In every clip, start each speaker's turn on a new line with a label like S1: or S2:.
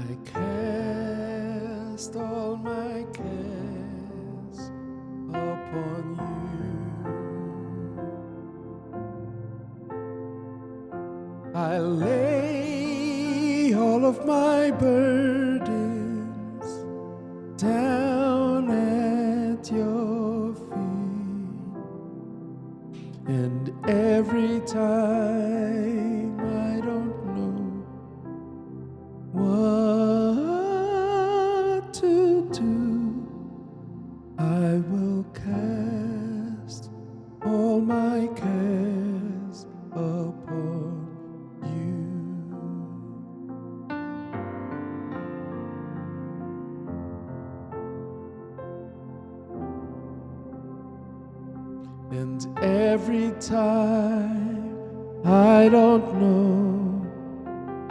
S1: I cast all my cares upon you. I lay all of my burdens down at your feet, and every time I don't know what to do, I will cast all my cares upon you. And every time I don't know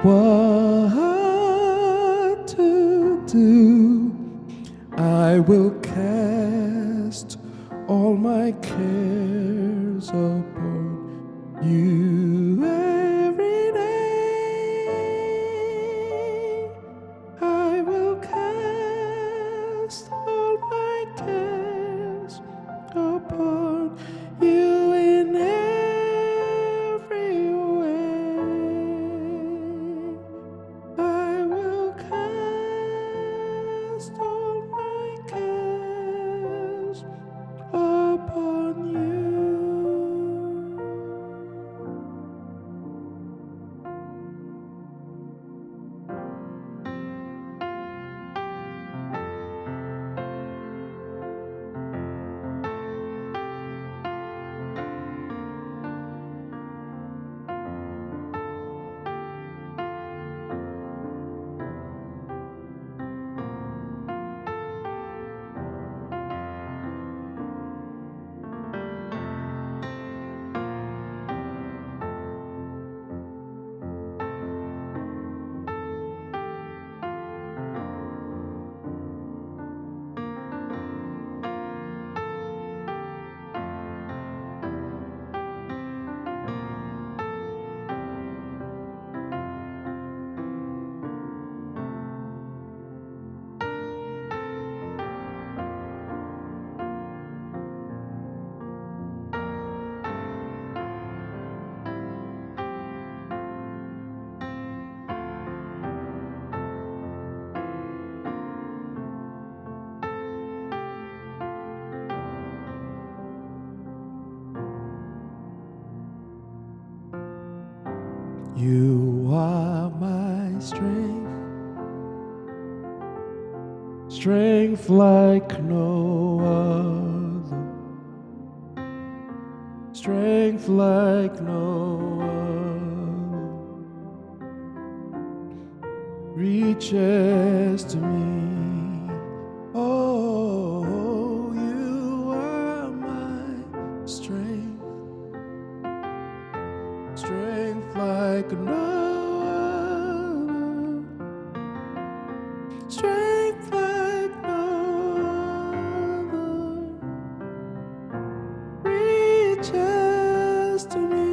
S1: what to do, I will cast all my cares upon you. Every day I will cast all my cares upon you in every way. I will cast all my cares upon you. You are my strength, strength like no other, strength like no other, reaches to me. Oh, you are my strength, strength like no other, strength like no other, reaches to me.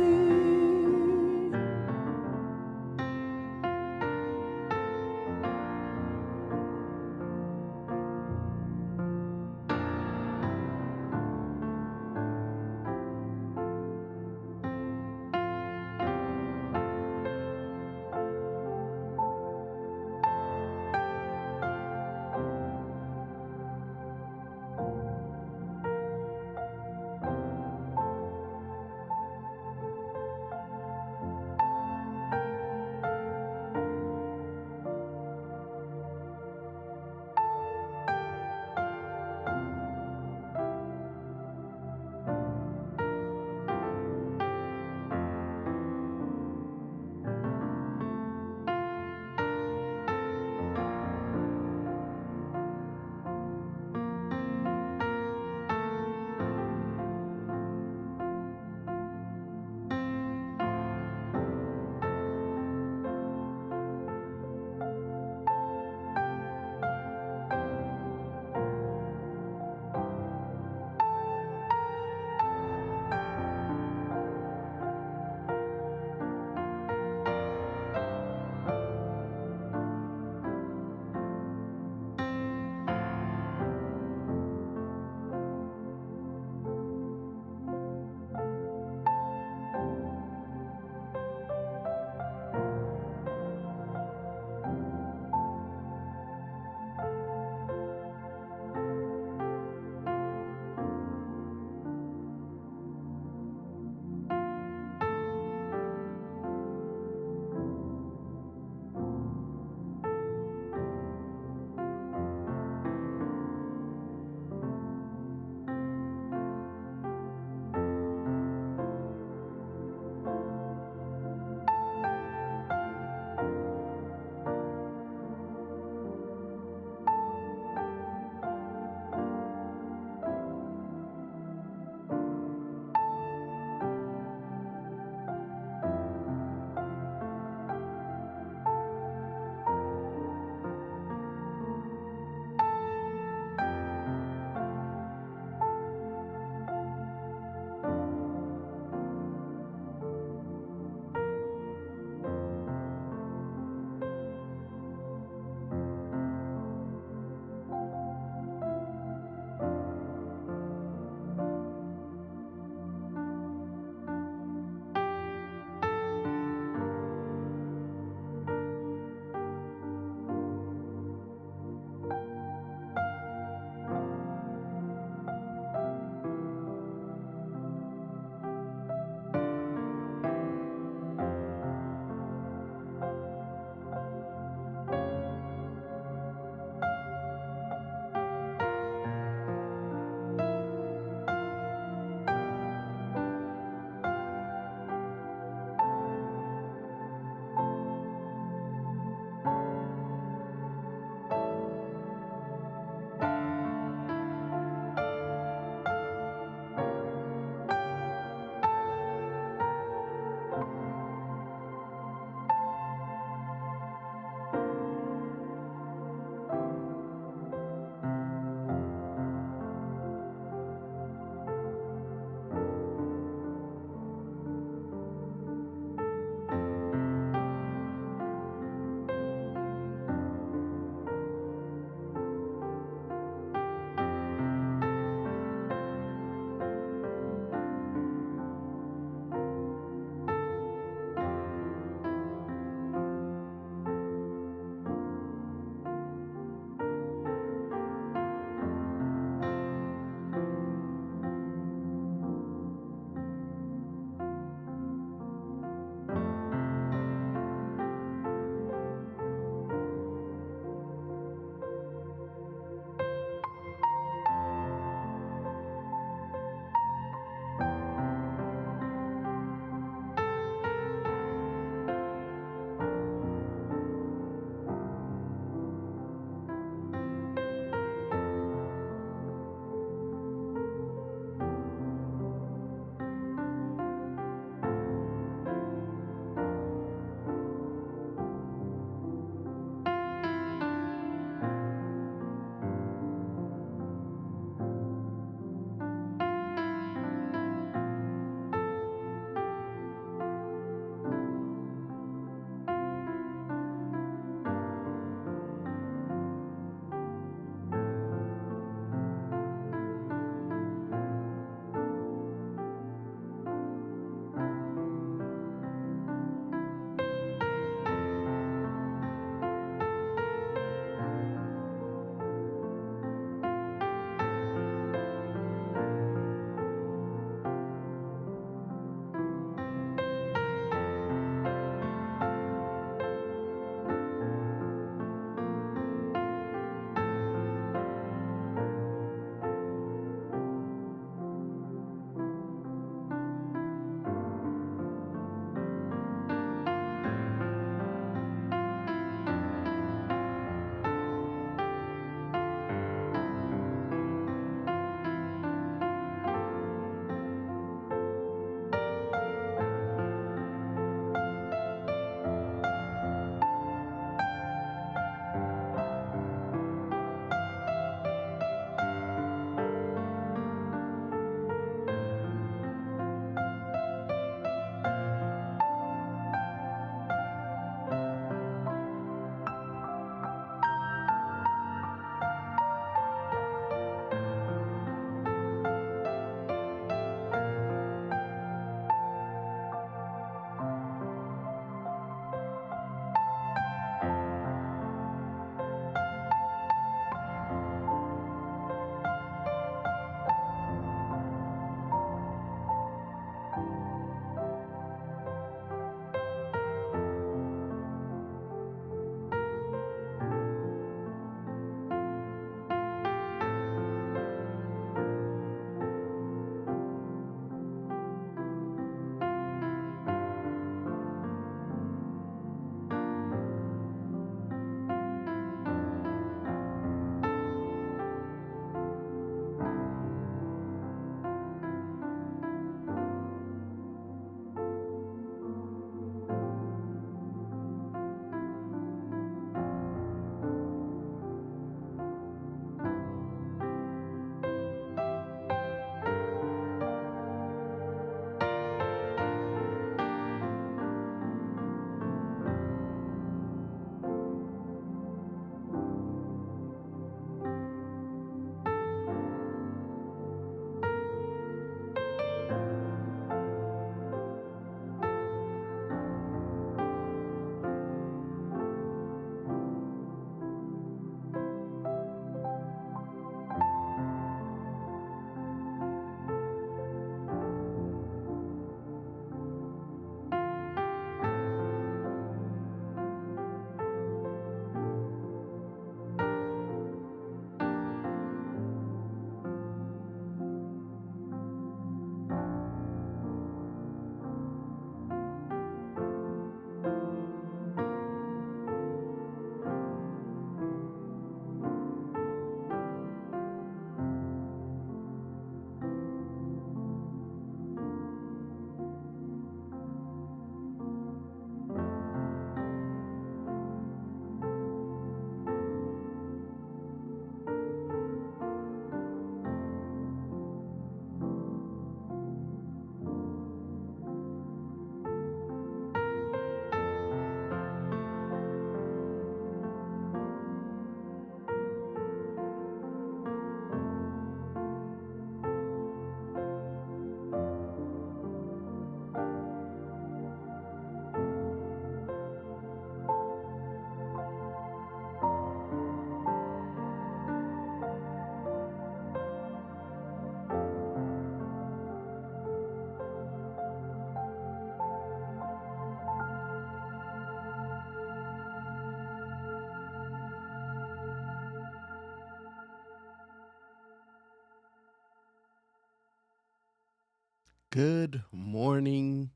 S1: Good morning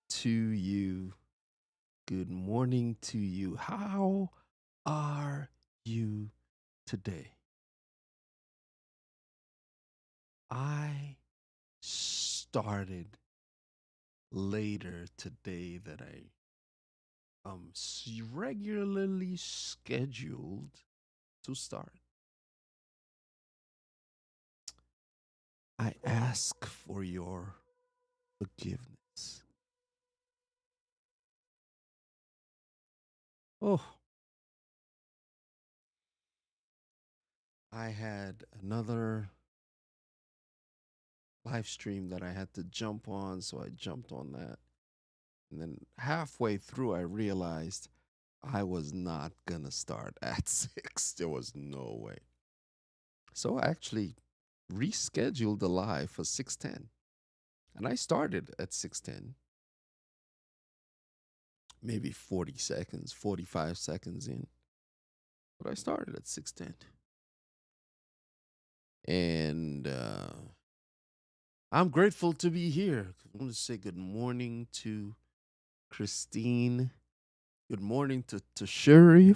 S1: to you. Good morning to you. How are you today? I started later today than I regularly scheduled to start. I ask for your forgiveness. Oh, I had another live stream that I had to jump on, so I jumped on that. And then halfway through, I realized I was not going to start at 6. There was no way. So I actually rescheduled the live for 6:10. And I started at 6:10, maybe 40 seconds, 45 seconds in. But I started at 6:10. And I'm grateful to be here. I want to say good morning to Christine. Good morning to Sherry.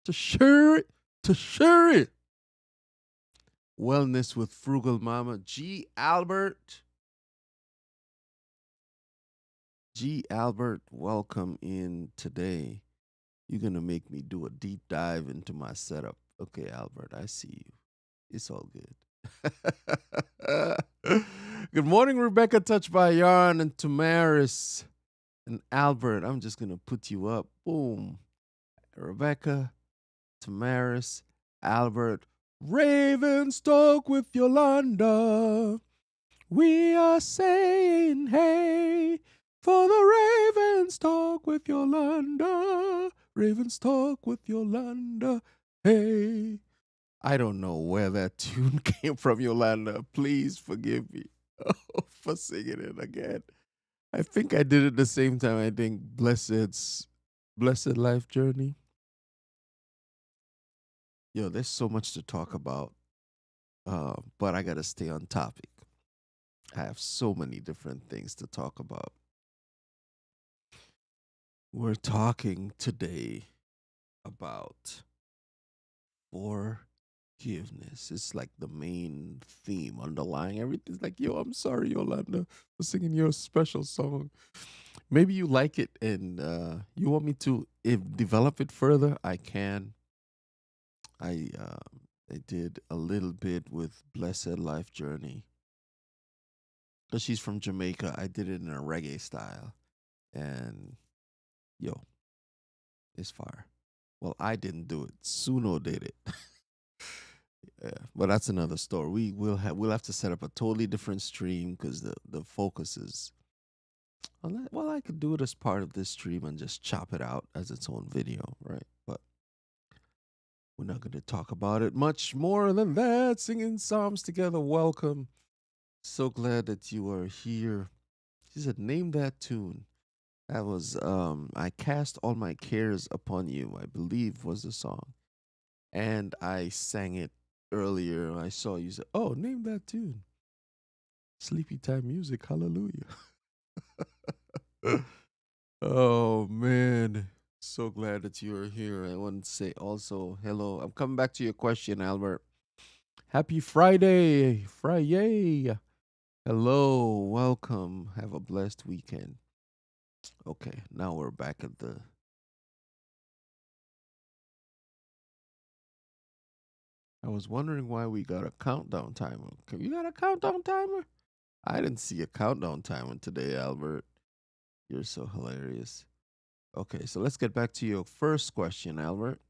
S1: To Sherry. To Sherry. Wellness with Frugal Mama. G. Albert. G. Albert, welcome in today. You're going to make me do a deep dive into my setup. Okay, Albert, I see you. It's all good. Good morning, Rebecca, touched by Yarn, and Tamaris and Albert. I'm just going to put you up. Boom. Rebecca, Tamaris, Albert, Ravenstoke with Yolanda. We are saying hey for the Ravens talk with Yolanda. Ravens talk with Yolanda. Hey. I don't know where that tune came from, Yolanda. Please forgive me for singing it again. I think I did it the same time. I think Blessed Life Journey. Yo, there's so much to talk about, but I got to stay on topic. I have so many different things to talk about. We're talking today about forgiveness. It's like the main theme underlying everything. It's like, yo, I'm sorry, Yolanda, for singing your special song. Maybe you like it and you want me to develop it further. I can. I did a little bit with Blessed Life Journey because she's from Jamaica. I did it in a reggae style, and yo, it's fire. Well, I didn't do it. Suno did it. Yeah, but that's another story. We'll have to set up a totally different stream because the focus is. Well, I could do it as part of this stream and just chop it out as its own video, right? But we're not going to talk about it much more than that. Singing psalms together. Welcome. So glad that you are here. She said, "Name that tune." That was I cast all my cares upon you, I believe was the song. And I sang it earlier. I saw you say, "Oh, name that tune." Sleepy time music, hallelujah. Oh man. So glad that you are here. I want to say also hello. I'm coming back to your question, Albert. Happy Friday. Friday. Hello. Welcome. Have a blessed weekend. Okay, now we're back at the. I was wondering why we got a countdown timer. Okay, you got a countdown timer? I didn't see a countdown timer today, Albert. You're so hilarious. Okay, so let's get back to your first question, Albert.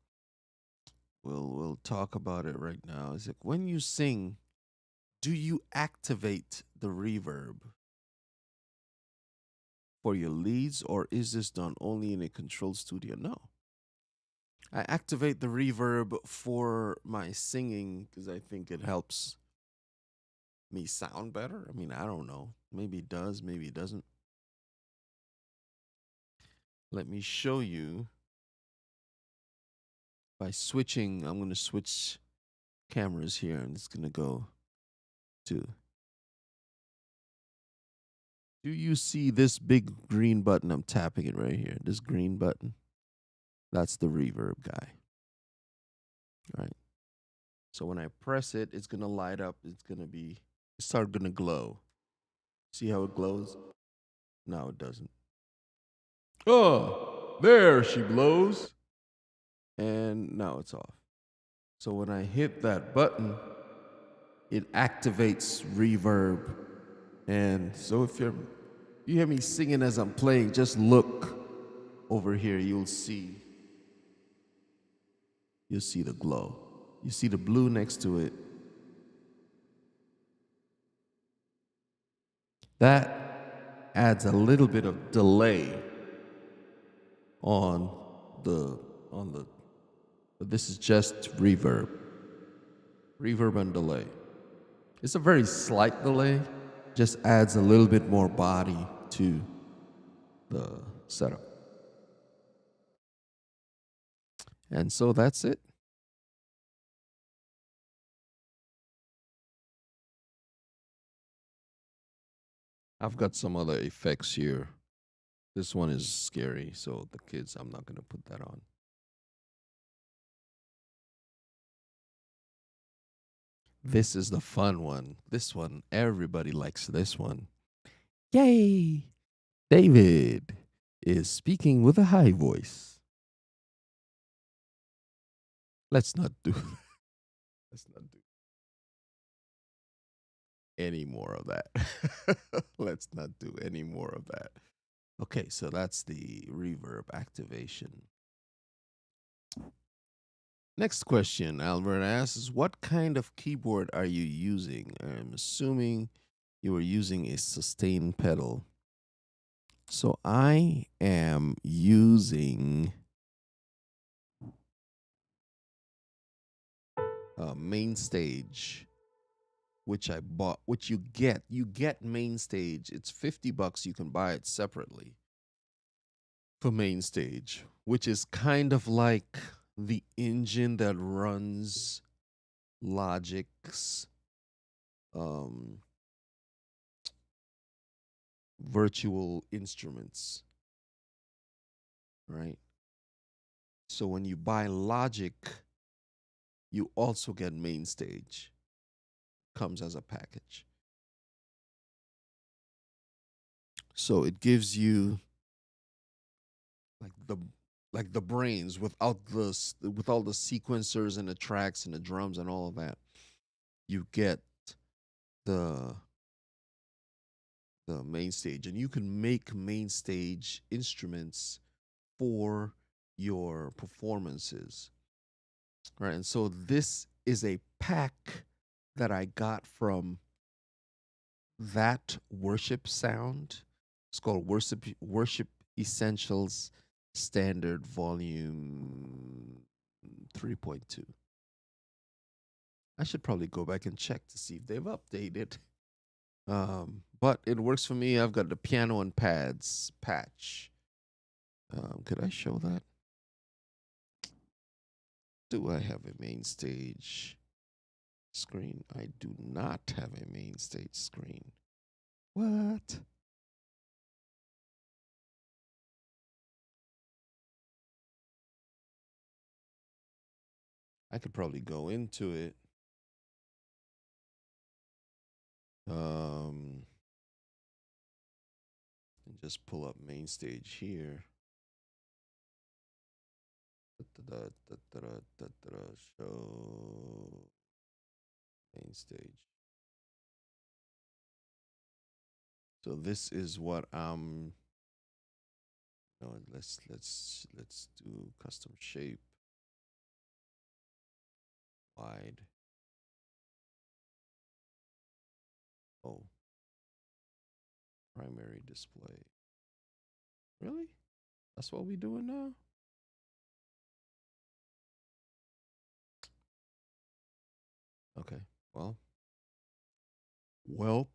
S1: We'll talk about it right now. Is it when you sing, do you activate the reverb for your leads, or is this done only in a controlled studio? No. I activate the reverb for my singing because I think it helps me sound better. I mean, I don't know. Maybe it does, maybe it doesn't. Let me show you by switching. I'm going to switch cameras here and it's going to go to Do you see this big green button? I'm tapping it right here. This green button. That's the reverb guy. Right. So when I press it, it's gonna light up. It's gonna be start gonna glow. See how it glows? No, it doesn't. Oh, there she blows. And now it's off. So when I hit that button, it activates reverb. And so if you hear me singing as I'm playing, just look over here. You'll see the glow. You see the blue next to it. That adds a little bit of delay on the but this is just reverb. Reverb and delay. It's a very slight delay, just adds a little bit more body to the setup. And so that's it. I've got some other effects here. This one is scary, so the kids, I'm not going to put that on. This is the fun one. This one, everybody likes this one. Yay! David is speaking with a high voice. Let's not do let's not do any more of that. Let's not do any more of that. Okay, so that's the reverb activation. Next question, Albert asks, what kind of keyboard are you using? I'm assuming you were using a sustain pedal. So I am using main stage, which I bought, which you get. You get main stage. It's $50. You can buy it separately for main stage, which is kind of like the engine that runs Logic's um, virtual instruments, right? So when you buy Logic, you also get main stage. Comes as a package. So it gives you like the brains without with all the sequencers and the tracks and the drums and all of that. You get the the main stage, and you can make main stage instruments for your performances, right? And so this is a pack that I got from that worship sound. It's called Worship Essentials Standard Volume 3.2. I should probably go back and check to see if they've updated. But it works for me. I've got the piano and pads patch. Could I show that? Do I have a main stage screen? I do not have a main stage screen. What? I could probably go into it. Um, and just pull up main stage here. Show main stage. So this is what I'm. No, let's do custom shape wide. Oh, primary display. Really? That's what we doing now? Okay. Well, welp.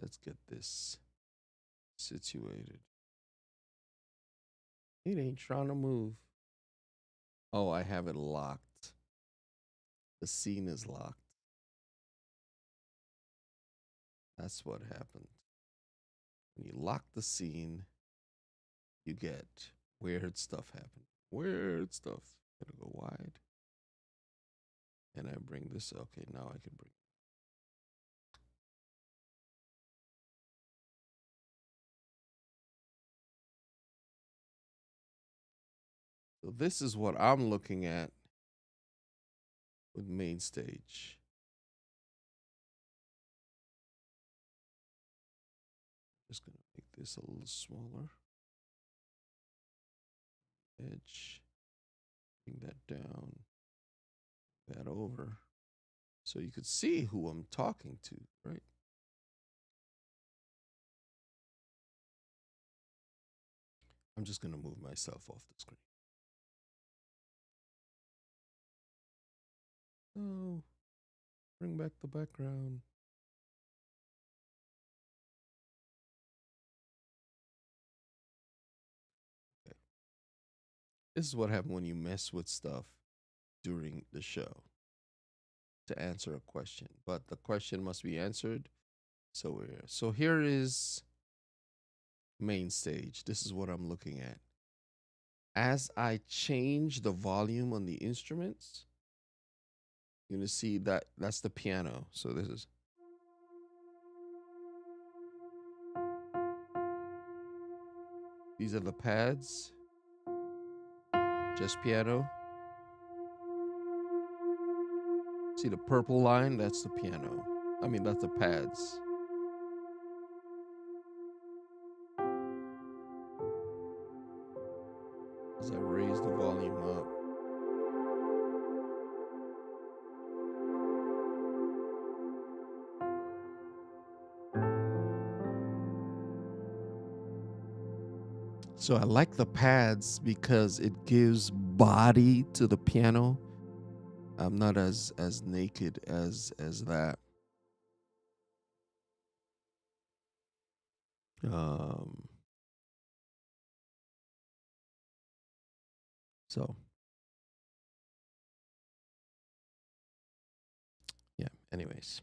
S1: Let's get this situated. It ain't trying to move. Oh, I have it locked. The scene is locked. That's what happened. When you lock the scene, you get weird stuff happening. Weird stuff. Gonna go wide. And I bring this. Okay, now I can bring. So this is what I'm looking at with main stage. Just gonna make this a little smaller. Edge. Bring that down. That over. So you could see who I'm talking to, right? I'm just gonna move myself off the screen. Oh, bring back the background. Okay. This is what happens when you mess with stuff during the show to answer a question. But the question must be answered. So here is main stage. This is what I'm looking at. As I change the volume on the instruments, you're gonna see that that's the piano. So this is these are the pads, just piano. See the purple line? That's the piano. I mean, that's the pads. As I raise the volume up. So I like the pads because it gives body to the piano. I'm not as naked as that. Um so yeah, anyways.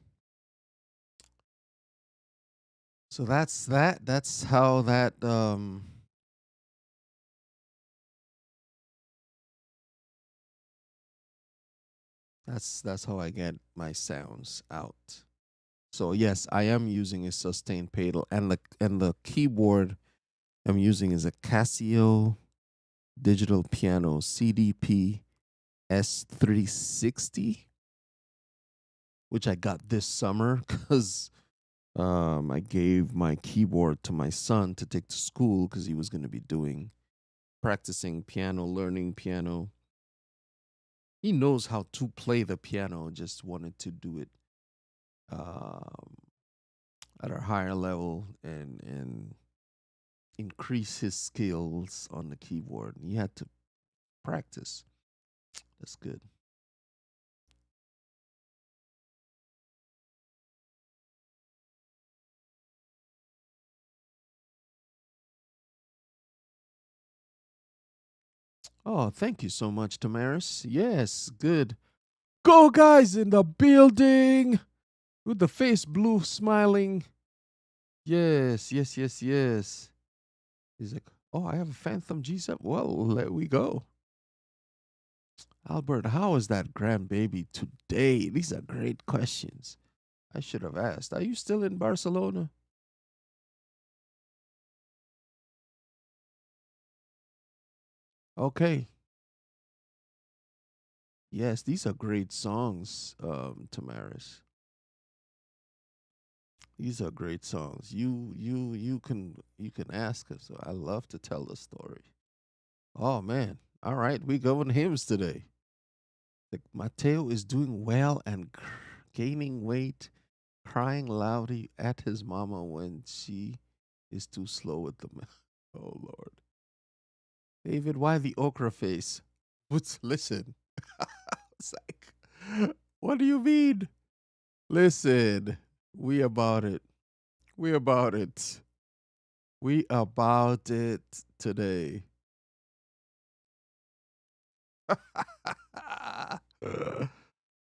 S1: So that's that. That's how that's how I get my sounds out. So yes, I am using a sustained pedal, and the keyboard I'm using is a Casio digital piano CDP S360, which I got this summer because I gave my keyboard to my son to take to school because he was going to be doing practicing piano, learning piano. He knows how to play the piano, just wanted to do it um, at a higher level and increase his skills on the keyboard. He had to practice. That's good. Oh, thank you so much, Tamaris. Yes, good. Go, guys, in the building with the face blue smiling. Yes, yes, yes, yes. He's like, oh, I have a Phantom G7. Well, let we go. Albert, how is that grandbaby today? These are great questions. I should have asked. Are you still in Barcelona? Okay. Yes, these are great songs, Tamaris. These are great songs. You can ask us. I love to tell the story. Oh man. All right, we going hymns today. Like Mateo is doing well and gaining weight, crying loudly at his mama when she is too slow with the milk. Oh Lord. David, why the okra face? What's listen? It's like, what do you mean? Listen, we about it. We about it. We about it today.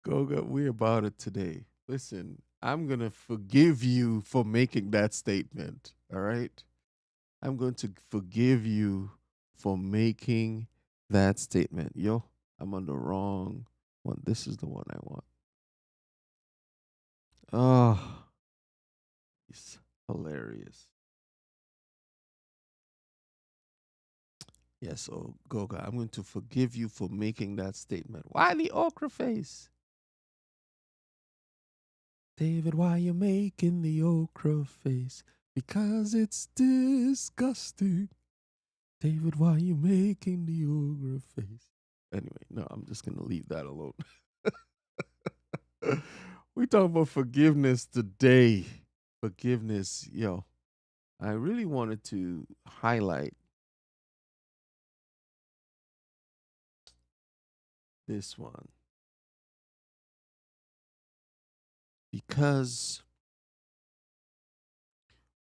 S1: Goga, we about it today. Listen, I'm going to forgive you for making that statement. All right. I'm going to forgive you for making that statement. Yo, I'm on the wrong one. This is the one I want. Oh, it's hilarious. Yes, so Goga, I'm going to forgive you for making that statement. Why the okra face? David, why you making the okra face? Because it's disgusting. David, why you making the okra face? Anyway, no, I'm just gonna leave that alone. We talk about forgiveness today. Forgiveness, yo. I really wanted to highlight this one because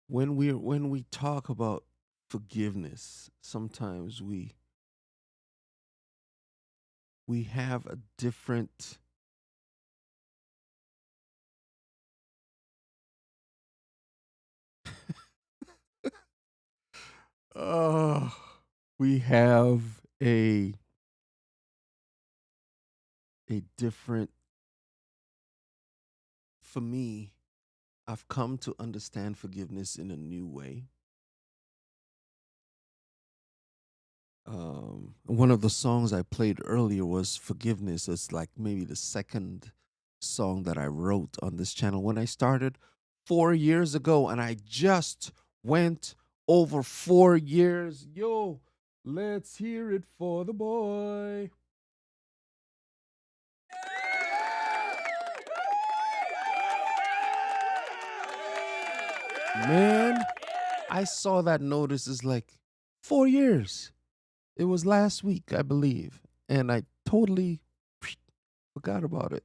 S1: when we talk about forgiveness, sometimes we have a different uh we have a different, for me, I've come to understand forgiveness in a new way. One of the songs I played earlier was Forgiveness. It's like maybe the second song that I wrote on this channel when I started 4 years ago, and I just went over 4 years. Yo, let's hear it for the boy. Man, I saw that notice is like 4 years. It was last week, I believe, and I totally forgot about it.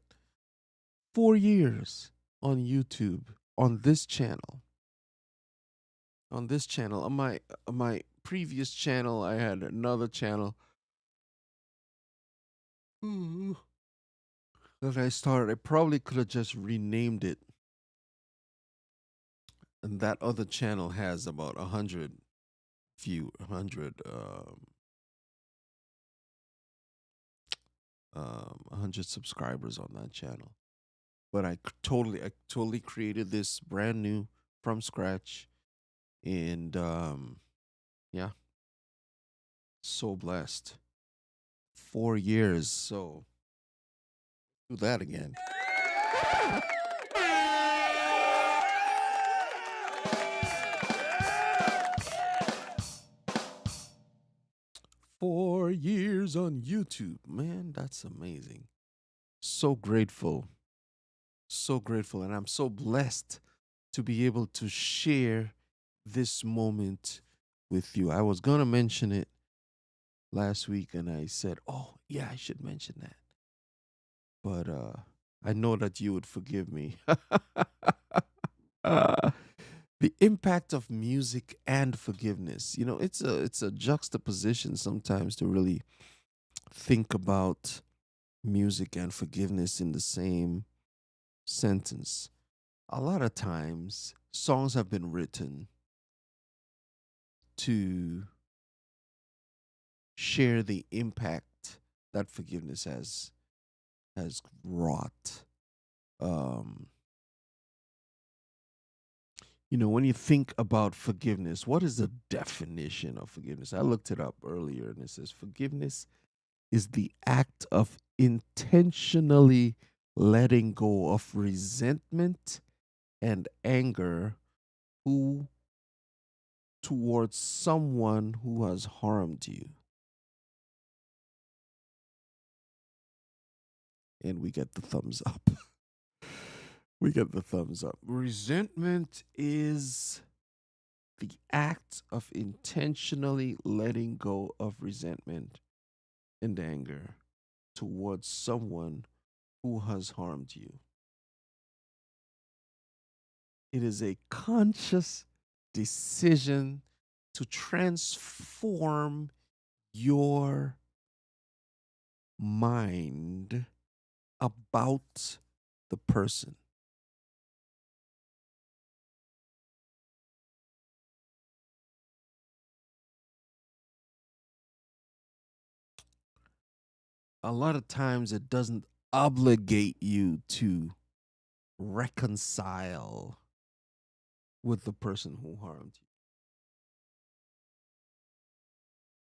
S1: 4 years on YouTube, on this channel. On this channel, on my previous channel, I had another channel that I started. I probably could have just renamed it, and that other channel has about 100 subscribers on that channel. But I totally created this brand new from scratch, and yeah, so blessed. 4 years, so do that again. 4 years on YouTube, man, that's amazing. So grateful, so grateful, and I'm so blessed to be able to share this moment with you. I was gonna mention it last week, and I said, "Oh yeah, I should mention that," but I know that you would forgive me. uh, the impact of music and forgiveness. It's a juxtaposition sometimes to really think about music and forgiveness in the same sentence. A lot of times, songs have been written to share the impact that forgiveness has wrought. Um, when you think about forgiveness, what is the definition of forgiveness? I looked it up earlier, and it says forgiveness is the act of intentionally letting go of resentment and anger who towards someone who has harmed you. And we get the thumbs up. We get the thumbs up. Resentment is the act of intentionally letting go of resentment and anger towards someone who has harmed you. It is a conscious decision to transform your mind about the person. a lot of times it doesn't obligate you to reconcile with the person who harmed you.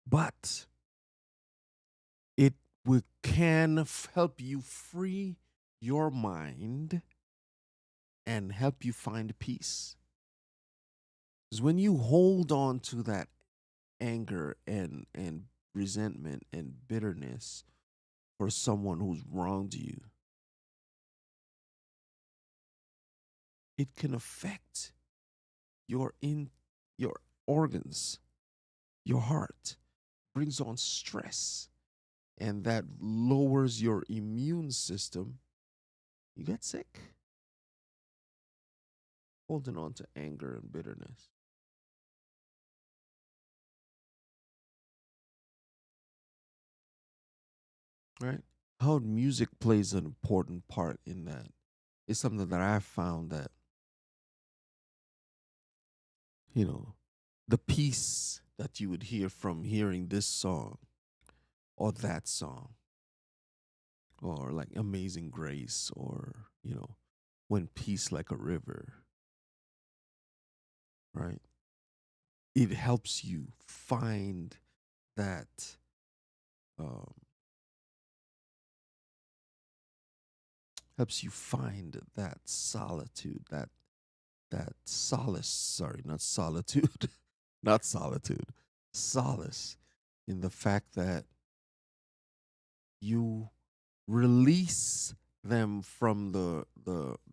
S1: But it help you free your mind and help you find peace. Because when you hold on to that anger and resentment and bitterness for someone who's wronged you, it can affect your organs, your heart, brings on stress, and that lowers your immune system. You get sick holding on to anger and bitterness, right? How music plays an important part in that is something that I found that, you know, the peace that you would hear from hearing this song or that song or like Amazing Grace or, When Peace Like a River, right? It helps you find that um, solitude, that solace, sorry, not solitude, not solitude, solace in the fact that you release them from the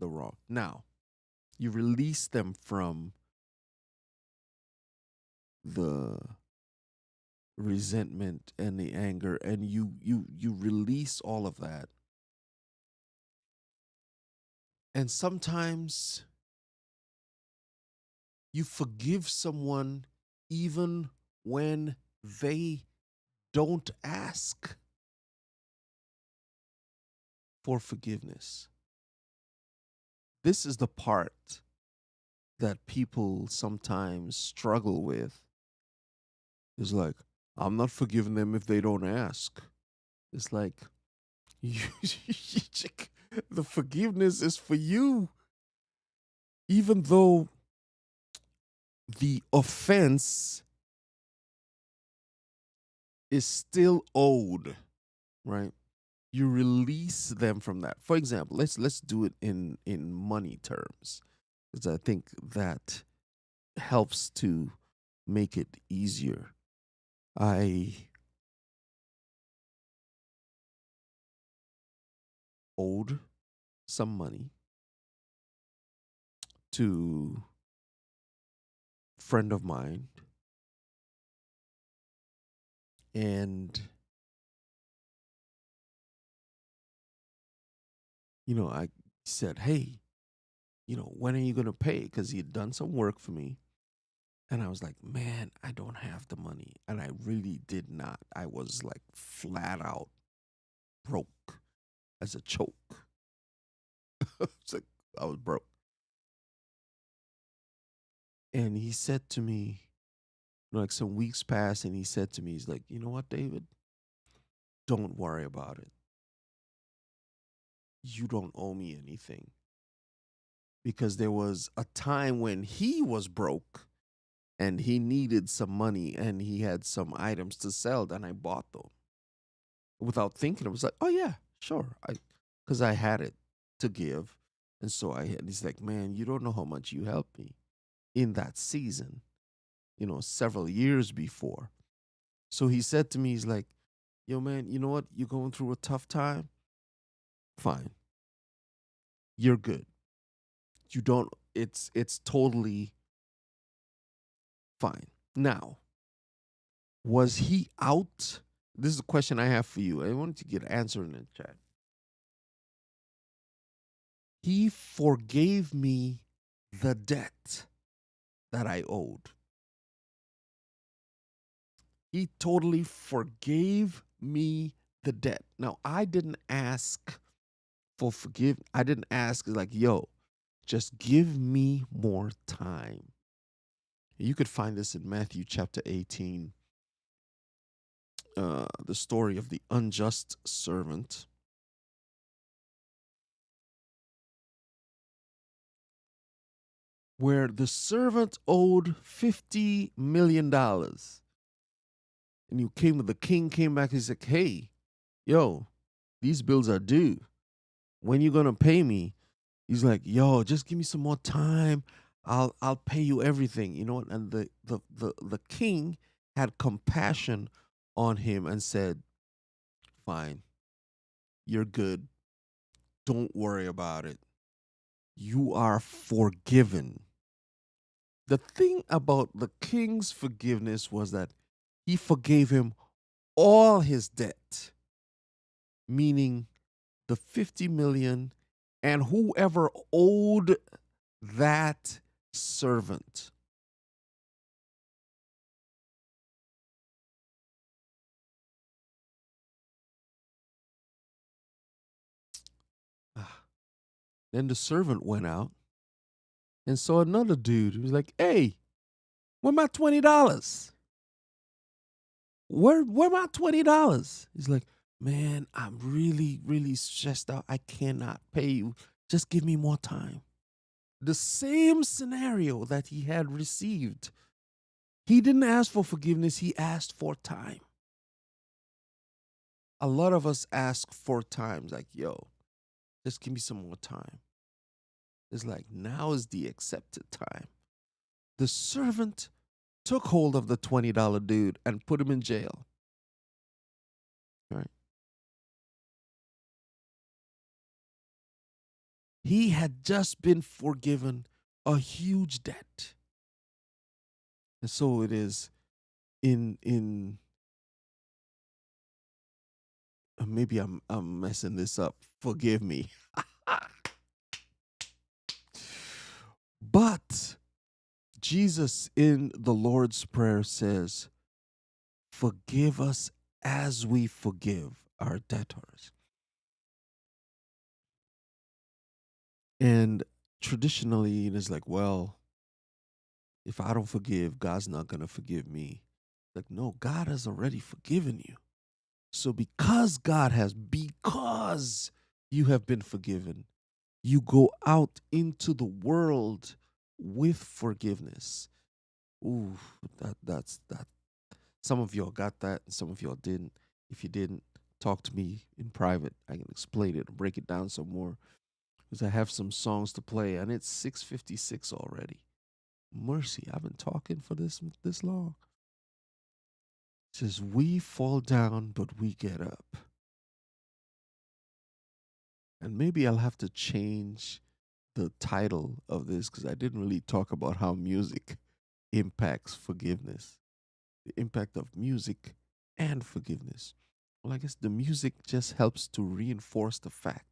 S1: wrong. Now, you release them from the resentment and the anger, and you release all of that. And sometimes you forgive someone even when they don't ask for forgiveness. This is the part that people sometimes struggle with. Is like, I'm not forgiving them if they don't ask. It's like, you, the forgiveness is for you, even though the offense is still owed, right? You release them from that. For example, let's do it in money terms, because I think that helps to make it easier. I owed some money to a friend of mine, and I said, "Hey, when are you going to pay?" Because he had done some work for me. And I was like, man, I don't have the money. And I really did not. I was like flat out broke as a choke. It's like I was broke. And he said to me, like some weeks passed, and he said to me, he's like, you know what, David? Don't worry about it. You don't owe me anything. Because there was a time when he was broke and he needed some money and he had some items to sell, and I bought them without thinking. I was like, oh yeah, sure. Because I had it to give. And so he's like, man, you don't know how much you helped me in that season, several years before. So he said to me, he's like, yo, man, you know what? You're going through a tough time. Fine. You're good. You don't, it's totally fine. Now, was he out? This is a question I have for you. I wanted to get an answer in the chat. He forgave me the debt that I owed. He totally forgave me the debt. Now, I didn't ask for forgiveness. I didn't ask, like, yo, just give me more time. You could find this in Matthew chapter 18, the story of the unjust servant, where the servant owed $50 million. And the king came back and he's like, hey, yo, these bills are due. When you gonna pay me? He's like, yo, just give me some more time. I'll pay you everything. You know, and the king had compassion on him and said, fine, you're good. Don't worry about it. You are forgiven. The thing about the king's forgiveness was that he forgave him all his debt, meaning the 50 million and whoever owed that servant. Ah, then the servant went out and saw another dude. He was like, hey, where my $20? Where my $20? He's like, man, I'm really, really stressed out. I cannot pay you. Just give me more time. The same scenario that he had received. He didn't ask for forgiveness, he asked for time. A lot of us ask for times like, yo, just give me some more time. It's like, now is the accepted time. The servant took hold of the $20 dude and put him in jail. Right? He had just been forgiven a huge debt. And so it is in maybe I'm messing this up. Forgive me. But Jesus in the Lord's Prayer says, forgive us as we forgive our debtors. And traditionally, it is like, well, if I don't forgive, God's not going to forgive me. Like, no, God has already forgiven you. So because you have been forgiven, you go out into the world with forgiveness. Ooh, that's that. Some of y'all got that, and some of y'all didn't. If you didn't, talk to me in private. I can explain it or break it down some more. Because I have some songs to play, and it's 6:56 already. Mercy, I've been talking for this long. It says we fall down, but we get up. And maybe I'll have to change the title of this because I didn't really talk about how music impacts forgiveness, the impact of music and forgiveness. Well, I guess the music just helps to reinforce the fact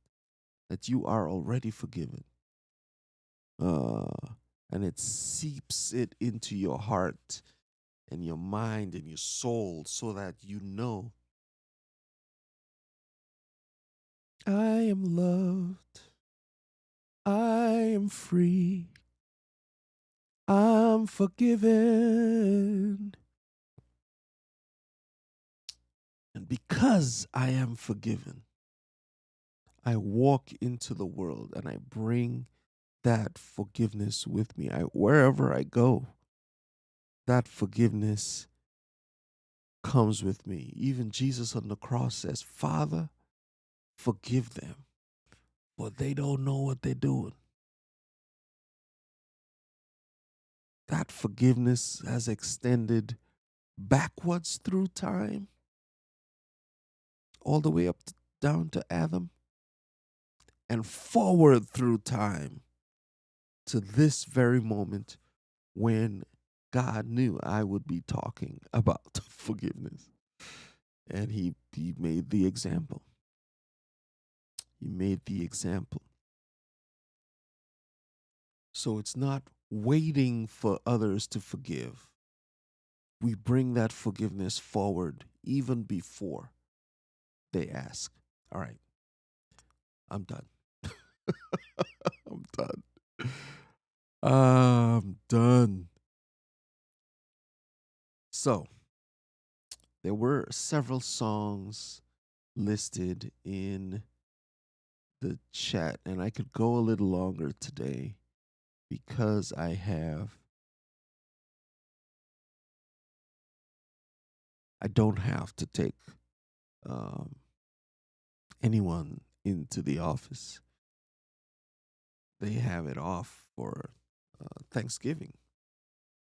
S1: that you are already forgiven. Uh, and it seeps it into your heart and your mind and your soul so that you know I am loved, I am free, I'm forgiven. And because I am forgiven, I walk into the world and I bring that forgiveness with me. Wherever I go, that forgiveness comes with me. Even Jesus on the cross says, Father, forgive them, for they don't know what they're doing. That forgiveness has extended backwards through time, all the way down to Adam, and forward through time to this very moment when God knew I would be talking about forgiveness. And he made the example. He made the example. So it's not waiting for others to forgive. We bring that forgiveness forward even before they ask. All right, I'm done. I'm done. I'm done. So There were several songs listed in the chat, and I could go a little longer today because I don't have to take um, anyone into the office. They have it off for Thanksgiving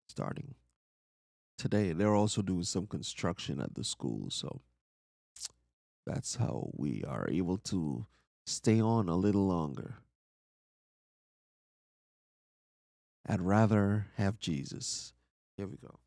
S1: starting today. They're also doing some construction at the school, so that's how we are able to stay on a little longer. I'd rather have Jesus. Here we go.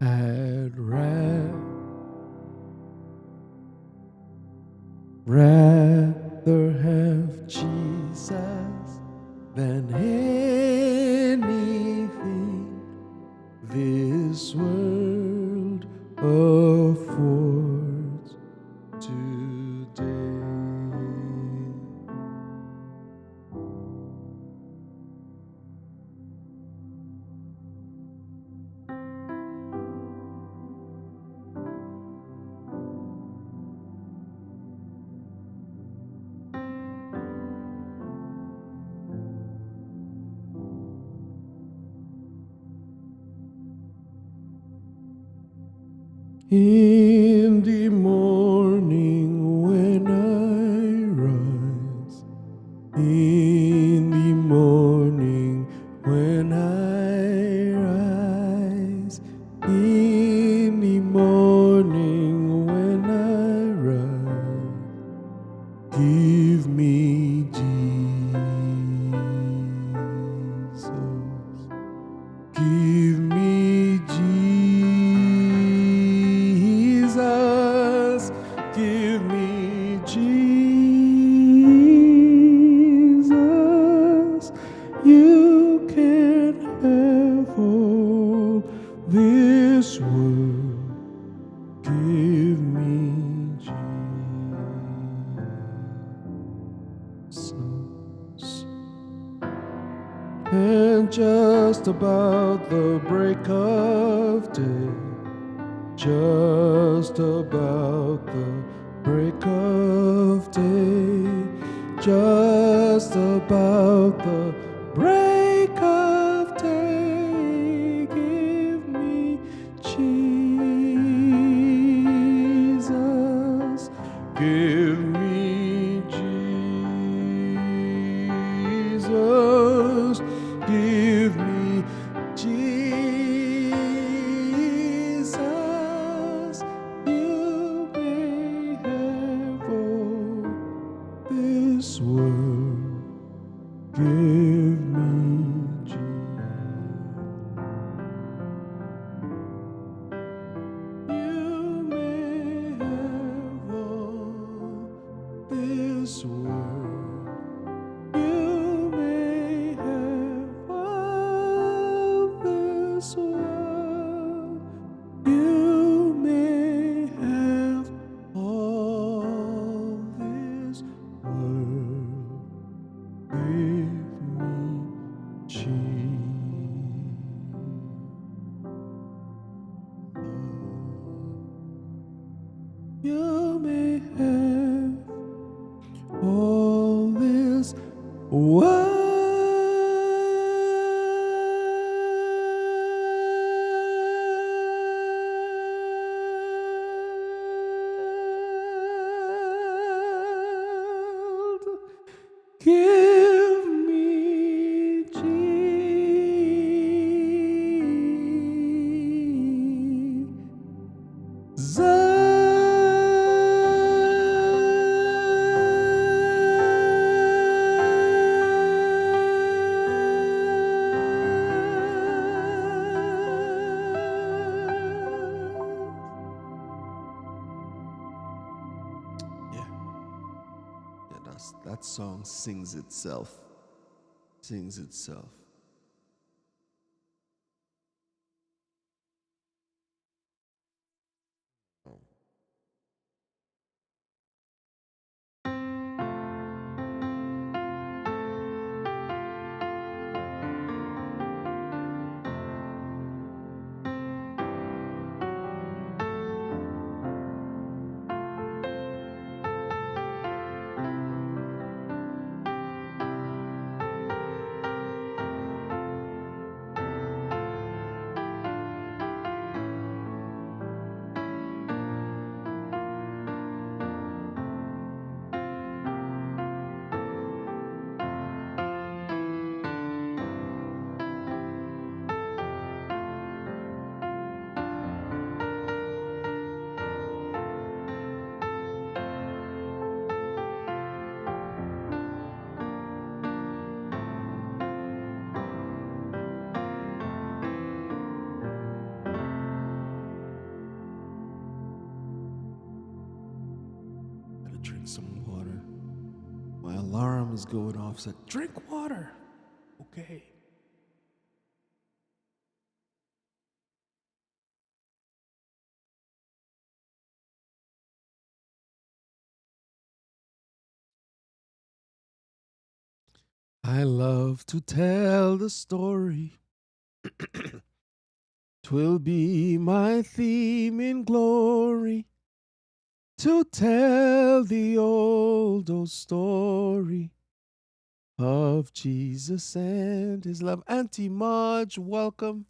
S1: I'd rather have Jesus than anything this world affords today. In the morning when I rise, in the morning when I rise, in the morning when I rise, give me Jesus, give me Jesus, give me Jesus. You can have all this world. Give me Jesus. And just about the break of day, just about the break of day, just about the break of day. Give me Jesus. Give me Jesus. Give me Jesus. You may have all this world. Give me Jesus. You may have all this world. You may have all this world. You may have all this world. Give me Jesus. You may have all this world. Give me Jesus. That song sings itself. Sings itself. Gotta drink some water. My alarm is going off. Said, drink water. Okay. I love to tell the story. 'Twill be my theme in glory to tell the old story of Jesus and his love. Auntie Marge, welcome.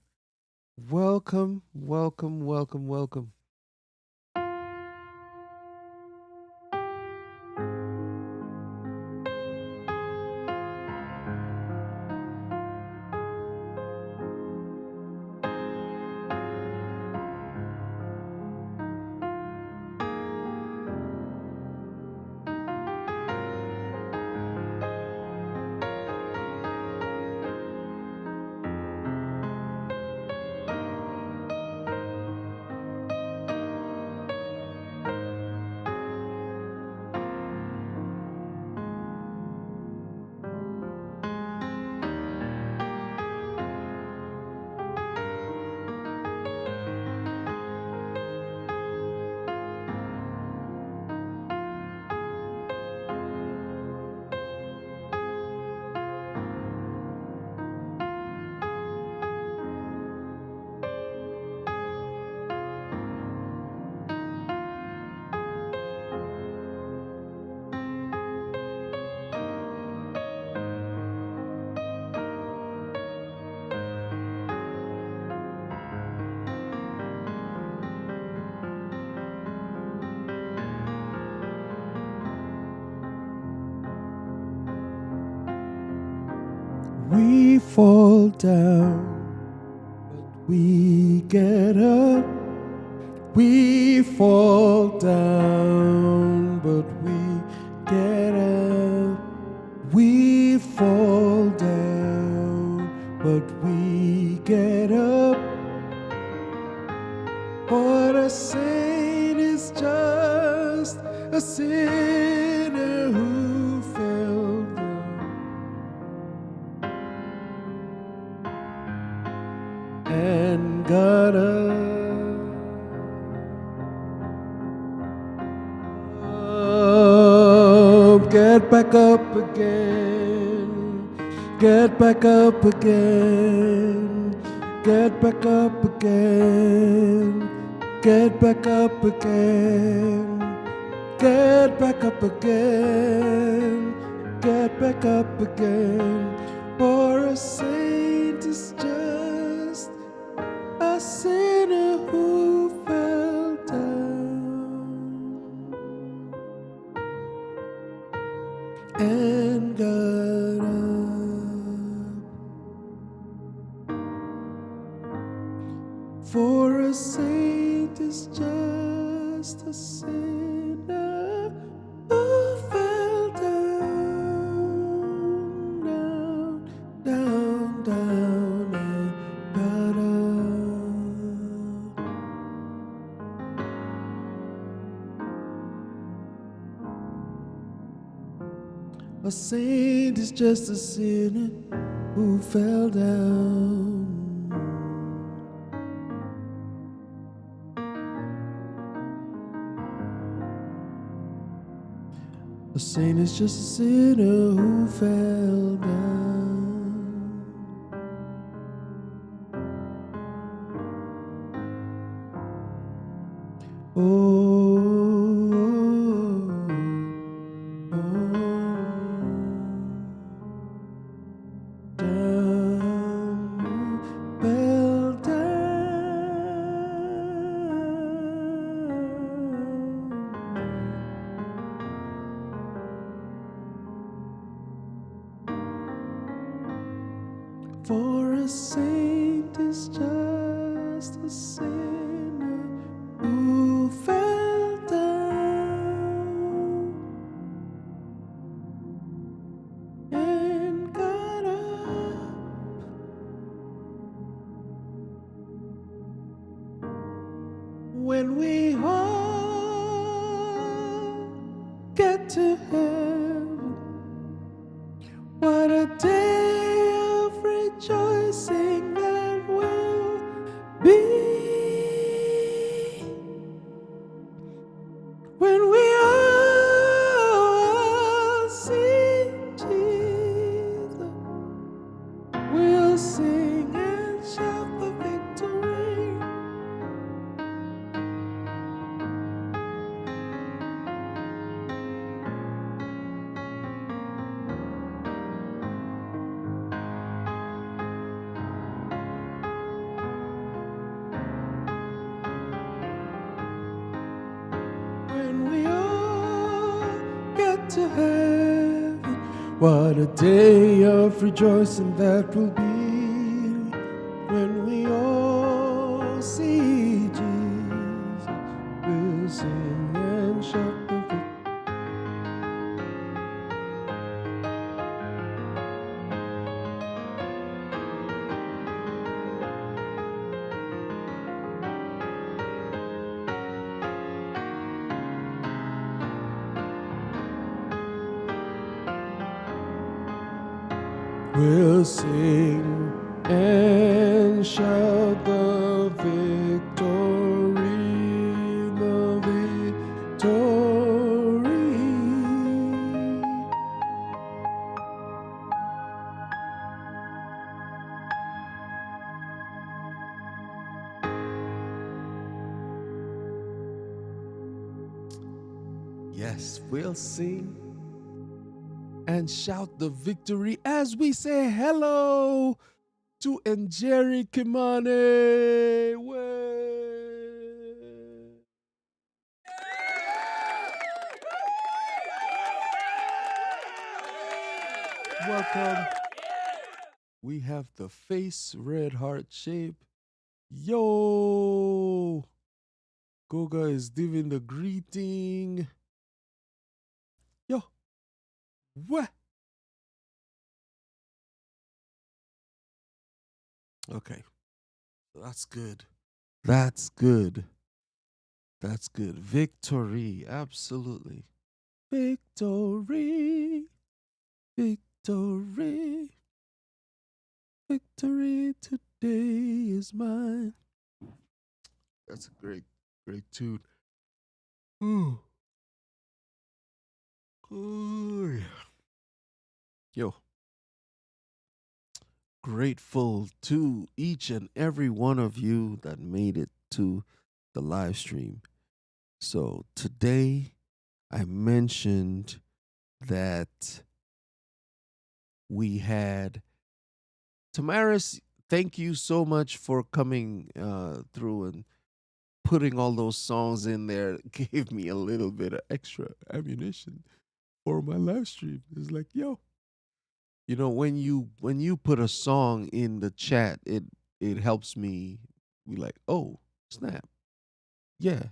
S1: Welcome, welcome, welcome, welcome. We fall down, but we get up. We fall down, but we get up. We fall down, but we get up. But a saint is just a sinner who fell down and got up. Get back up again. Get back up again. Get back up again. Get back up again. Get back up again. Get back up again. For a saint is just a sinner who fell down and got up. For a saint is just a sinner who fell down, down, down, and got up. A saint is just a sinner who fell down. A saint is just a sinner who fell down. Oh, oh, down, fell down. For a saint is just a sinner who fell down and got up. When we all get to heaven, what a day of rejoicing that will be. When we all see Jesus, we'll sing and shout the victory. When we all get to heaven, what a day of rejoicing that will be. When we all see Jesus, we'll sing and shout the victory. We'll sing and shout the victory, the victory. Yes, we'll sing and shout the victory as we say hello to Njeri Kimani. Welcome. We have the face red heart shape. Yo, Goga is giving the greeting. Yo, what? Okay, that's good. That's good. That's good. Victory, absolutely. Victory, victory, victory today is mine. That's a great tune. Ooh. Ooh. Yo, grateful to each and every one of you that made it to the live stream. So today I mentioned that we had Tamaris. Thank you so much for coming through and putting all those songs in there. Gave me a little bit of extra ammunition for my live stream. It's like, yo, when you put a song in the chat, it helps me be like, oh snap, yeah,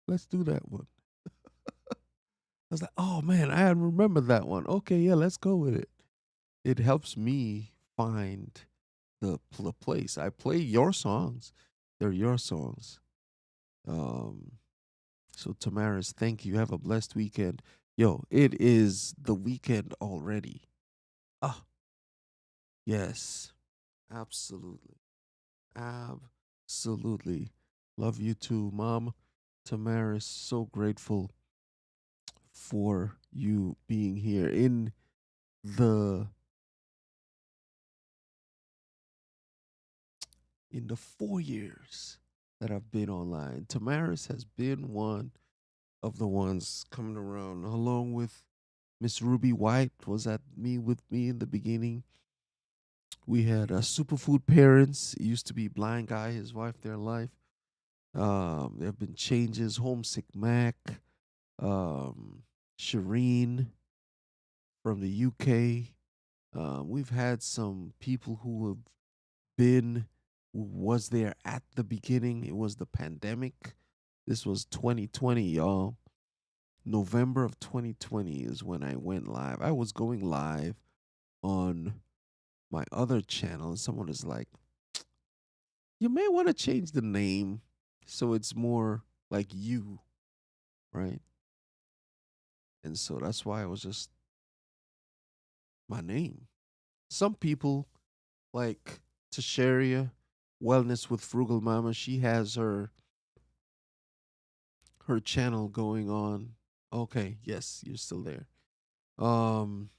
S1: let's do that one. I was like, oh man, I hadn't remembered that one. Okay, yeah, let's go with it. It helps me find the place. I play your songs; they're your songs. Um, so Tamaris, thank you. Have a blessed weekend. Yo, it is the weekend already. Ah, yes, absolutely. Absolutely. Love you too, Mom. Tamaris, so grateful for you being here the in the 4 years that I've been online. Tamaris has been one of the ones coming around along with Miss Ruby White was at me with me in the beginning. We had Superfood Parents. It used to be Blind Guy, his wife, their life. There have been changes. Homesick Mac, um, Shireen from the UK. We've had some people who have been was there at the beginning. It was the pandemic. This was 2020, y'all. November of 2020 is when I went live. I was going live on my other channel, and someone is like, "You may want to change the name so it's more like you, right?" And so that's why it was just my name. Some people like Tasharia, Wellness with Frugal Mama. She has her channel going on. Okay, yes, you're still there. Um,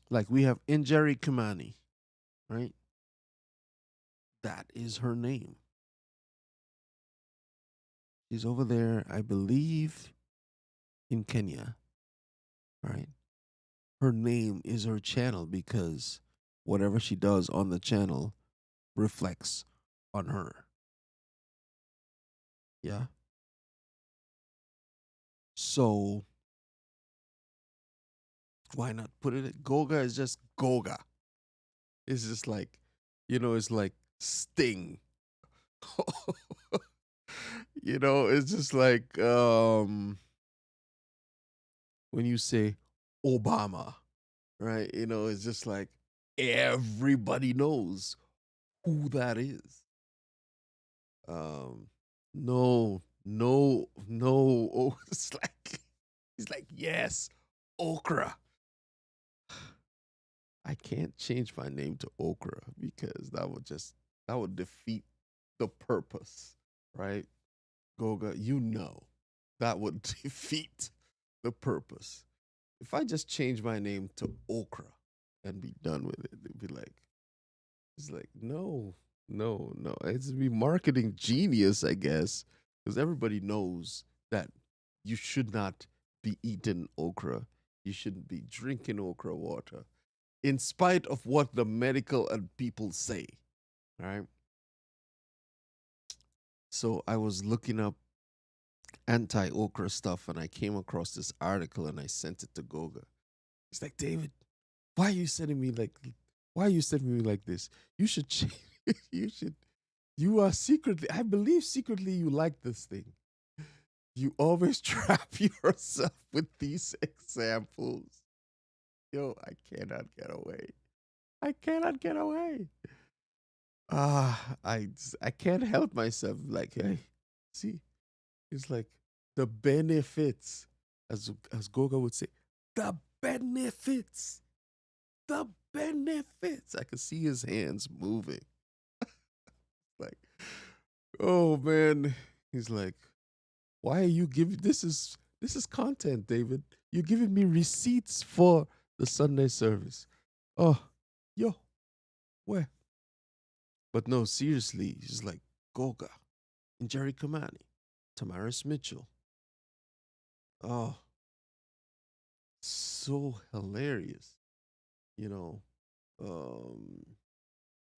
S1: like we have Injeri Kamani, right? That is her name. She's over there, I believe, in Kenya, right? Her name is her channel because whatever she does on the channel reflects on her. Yeah. So why not put it? Goga is just Goga. It's just like, it's like Sting. It's just like when you say Obama, right? It's just like everybody knows who that is. Um, no, no, no. Oh, it's like he's like, yes, Okra. I can't change my name to Okra because that would defeat the purpose, right? Goga, that would defeat the purpose. If I just change my name to Okra and be done with it, it'd be like, it's like, no, no, no. It's be marketing genius, I guess, because everybody knows that you should not be eating okra. You shouldn't be drinking okra water, in spite of what the medical and people say. Right. So I was looking up anti okra stuff and I came across this article and I sent it to Goga. He's like, David, why are you sending me like Why you sending me like this? You should change. You should. You are secretly. I believe secretly you like this thing. You always trap yourself with these examples. Yo, I cannot get away. I cannot get away. I can't help myself. Like, hey, see, it's like the benefits, as Goga would say, the benefits, the benefits. I could see his hands moving. Like, oh man, he's like, why are you giving? This is content, David. You're giving me receipts for the Sunday service. Oh, yo, where? But no, seriously, he's like Goga and Jerry Kamani, Tamaris Mitchell. Oh, so hilarious. You know, um,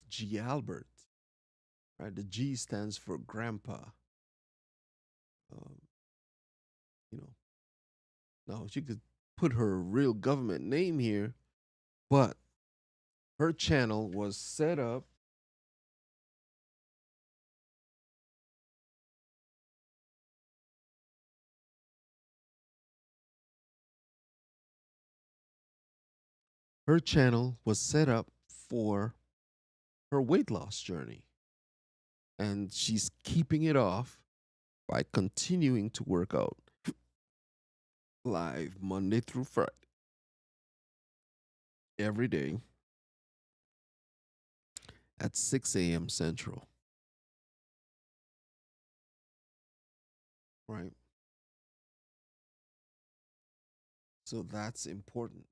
S1: G. Albert, right? The G stands for grandpa. Um, you know, now she could put her real government name here, but her channel was set up. Her channel was set up for her weight loss journey, and she's keeping it off by continuing to work out live Monday through Friday, every day at 6 a.m. Central, right? So that's important.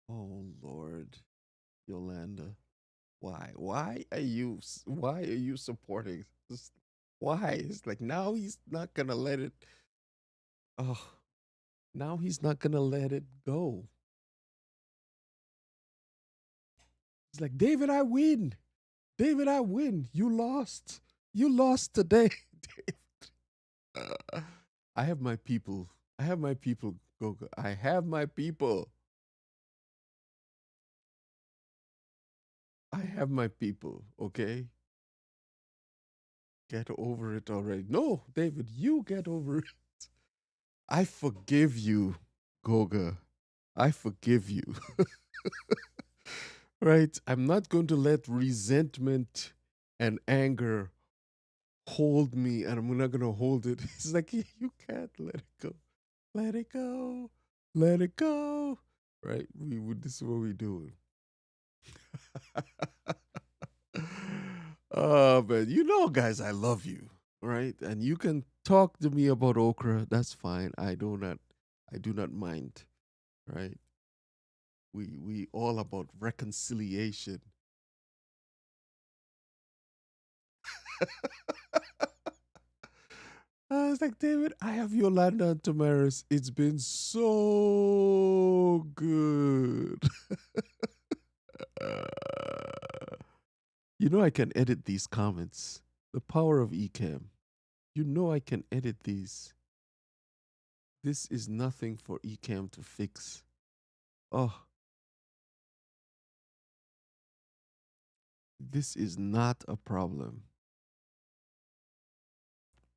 S1: Oh Lord, Yolanda, why? Why are you supporting this? Why? It's like now he's not gonna let it. Oh, now he's not gonna let it go. It's like David, I win. David, I win. You lost. You lost today. Uh, I have my people. I have my people, Gogo. I have my people. I have my people, okay? Get over it already. No, David, you get over it. I forgive you, Goga. I forgive you. Right? I'm not going to let resentment and anger hold me, and I'm not going to hold it. It's like, you can't let it go. Let it go. Let it go. Right? This is what we do. Oh man, guys, I love you, right? And you can talk to me about okra. That's fine. I do not mind, right? We all about reconciliation. I was like, David, I have Yolanda and Tamaris. It's been so good. I can edit these comments. The power of Ecamm. I can edit these. This is nothing for Ecamm to fix. Oh, this is not a problem.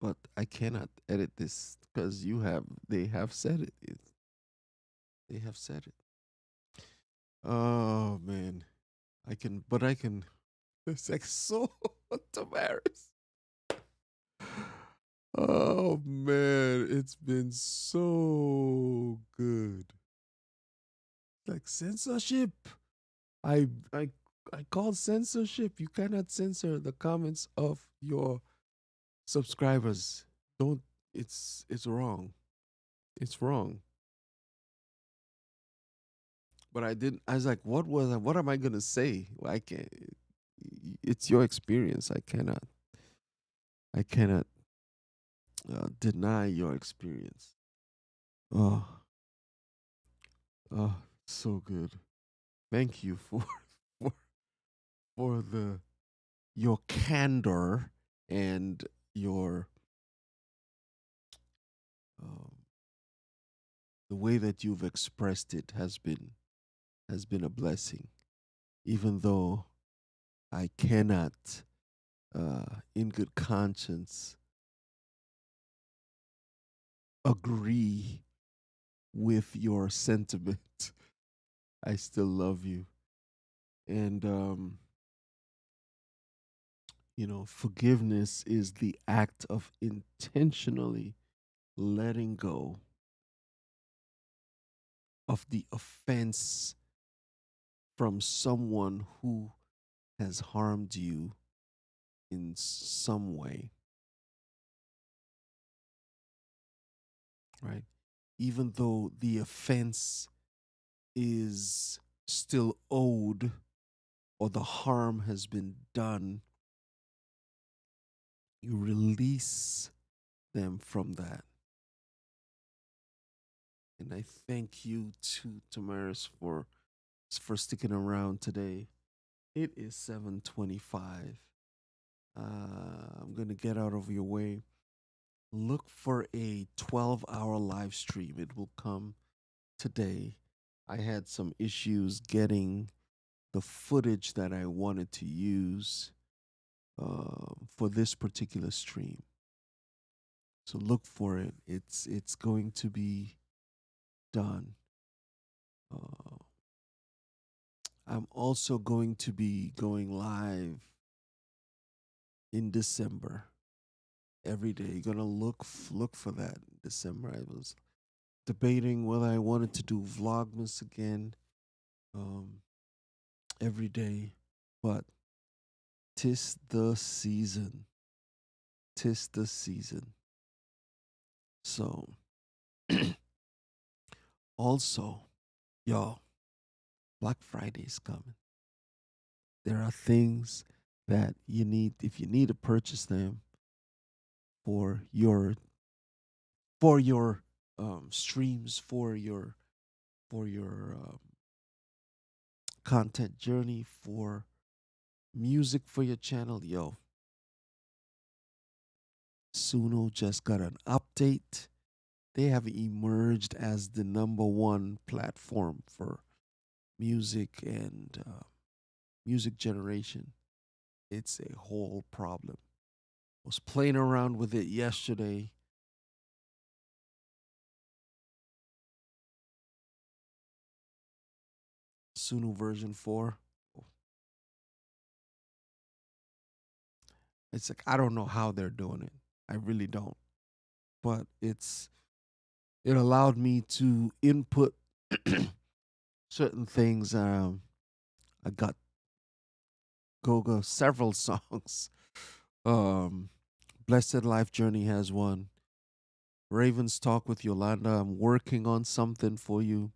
S1: But I cannot edit this because they have said it. They have said it. Oh man. I can, it's like so Tavares. Oh man, it's been so good. Like censorship. I I I call censorship. You cannot censor the comments of your subscribers. Don't it's wrong. It's wrong. But I didn't. I was like, what am I gonna say? Well, I can't. It's your experience. I cannot deny your experience. Oh, oh, so good. Thank you for for for the your candor and your way that you've expressed it has been a blessing. Even though I cannot, in good conscience, agree with your sentiment, I still love you. And forgiveness is the act of intentionally letting go of the offense from someone who has harmed you in some way, right? Even though the offense is still owed or the harm has been done, you release them from that. And I thank you to Tamaris for sticking around today. It is 7:25. I'm gonna get out of your way. Look for a 12-hour live stream. It will come today. I had some issues getting the footage that I wanted to use for this particular stream. So look for it. It's going to be done. Uh, I'm also going to be going live in December every day. You're gonna look for that in December. I was debating whether I wanted to do Vlogmas again um, every day, but tis the season. Tis the season. So also, y'all, Black Friday is coming. There are things that you need if you need to purchase them for your streams, for your content journey, for music for your channel. Yo, Suno just got an update. They have emerged as the number one platform for music and music generation. It's a whole problem. I was playing around with it yesterday. Suno version 4. It's like I don't know how they're doing it. I really don't. But it allowed me to input certain things. I got Goga several songs. Um, Blessed Life Journey has one. Ravens Talk with Yolanda. I'm working on something for you.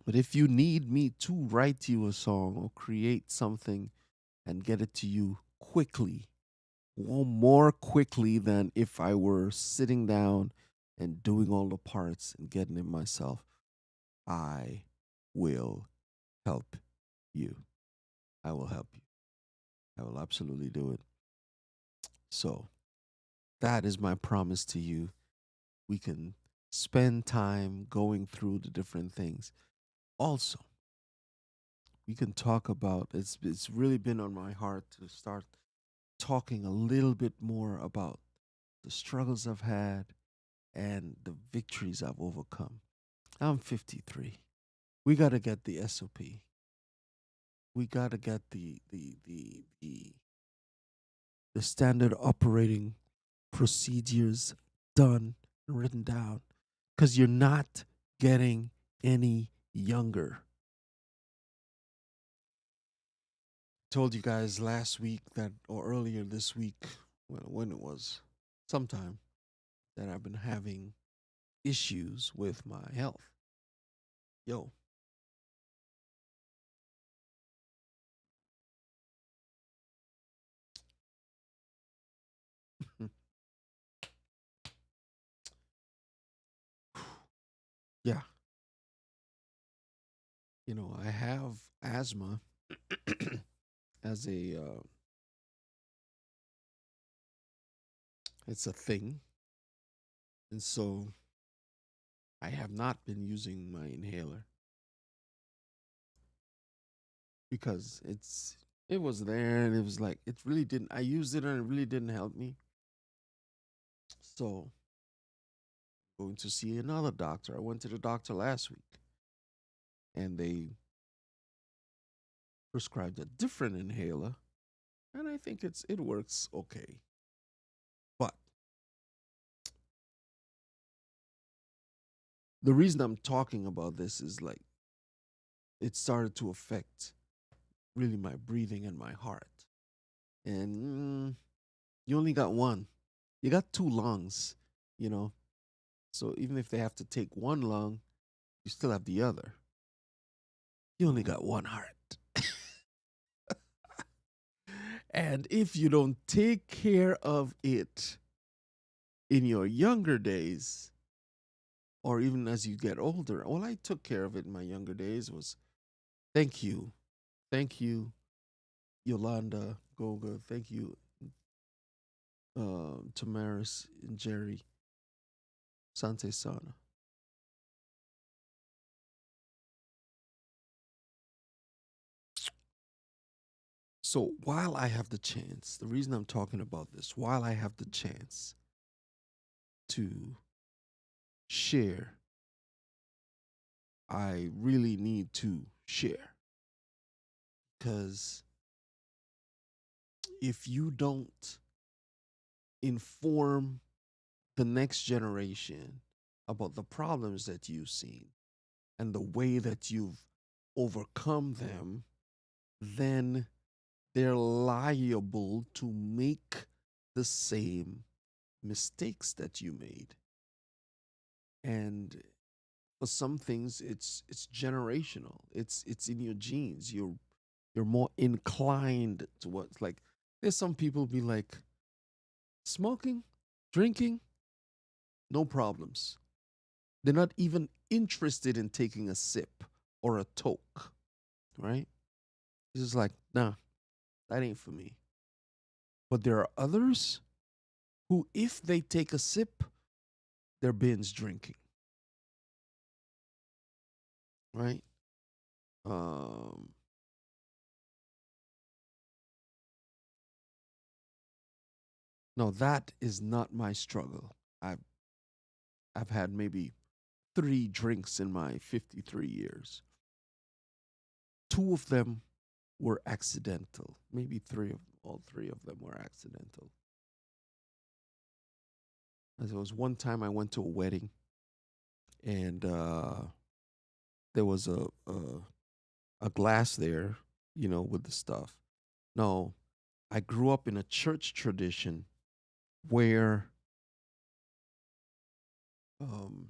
S1: But if you need me to write you a song or create something and get it to you quickly, well, more quickly than if I were sitting down and doing all the parts and getting it myself, I will help you. I will help you. I will absolutely do it. So that is my promise to you. We can spend time going through the different things. Also, we can talk about it's really been on my heart to start talking a little bit more about the struggles I've had and the victories I've overcome. I'm 53. We got to get the SOP. We got to get the standard operating procedures done and written down because you're not getting any younger. Told you guys last week that, or earlier this week, well, when it was, sometime, that I've been having issues with my health. Yo, yeah, I have asthma as it's a thing, and so I have not been using my inhaler because it was there and it was like it really didn't. I used it and it really didn't help me. So going to see another doctor. I went to the doctor last week and they prescribed a different inhaler, and I think it works okay. But the reason I'm talking about this is like it started to affect really my breathing and my heart. And you only got one. You got two lungs, you know. So even if they have to take one lung, you still have the other. You only got one heart. And if you don't take care of it in your younger days, or even as you get older, well, I took care of it in my younger days. Was thank you, thank you, Yolanda Goga, thank you, Tamaris and Jerry Sante Sana. So while I have the chance, the reason I'm talking about this, while I have the chance to share, I really need to share. Because if you don't inform the next generation about the problems that you've seen and the way that you've overcome them, then they're liable to make the same mistakes that you made. And for some things it's generational. It's in your genes. You're more inclined to what's like there's some people be like smoking, drinking, no problems. They're not even interested in taking a sip or a toke, right? It's just like, nah, that ain't for me. But there are others who, if they take a sip, they're binge drinking, right? Um, no, that is not my struggle. I've had maybe 3 drinks in my 53 years. Two of them were accidental. Maybe all three of them were accidental. As there was one time I went to a wedding and there was a glass there, with the stuff. No, I grew up in a church tradition where um,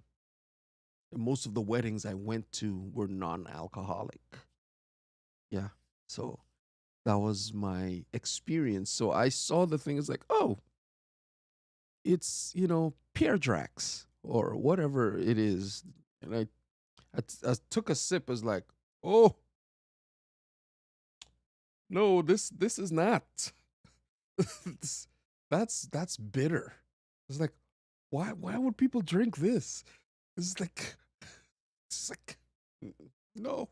S1: most of the weddings I went to were non-alcoholic. Yeah, so that was my experience. So I saw the thing as like, oh, it's pear drax or whatever it is, and I took a sip as like, oh no, this is not. This- that's bitter. It's like, why would people drink this? It's like it's like no,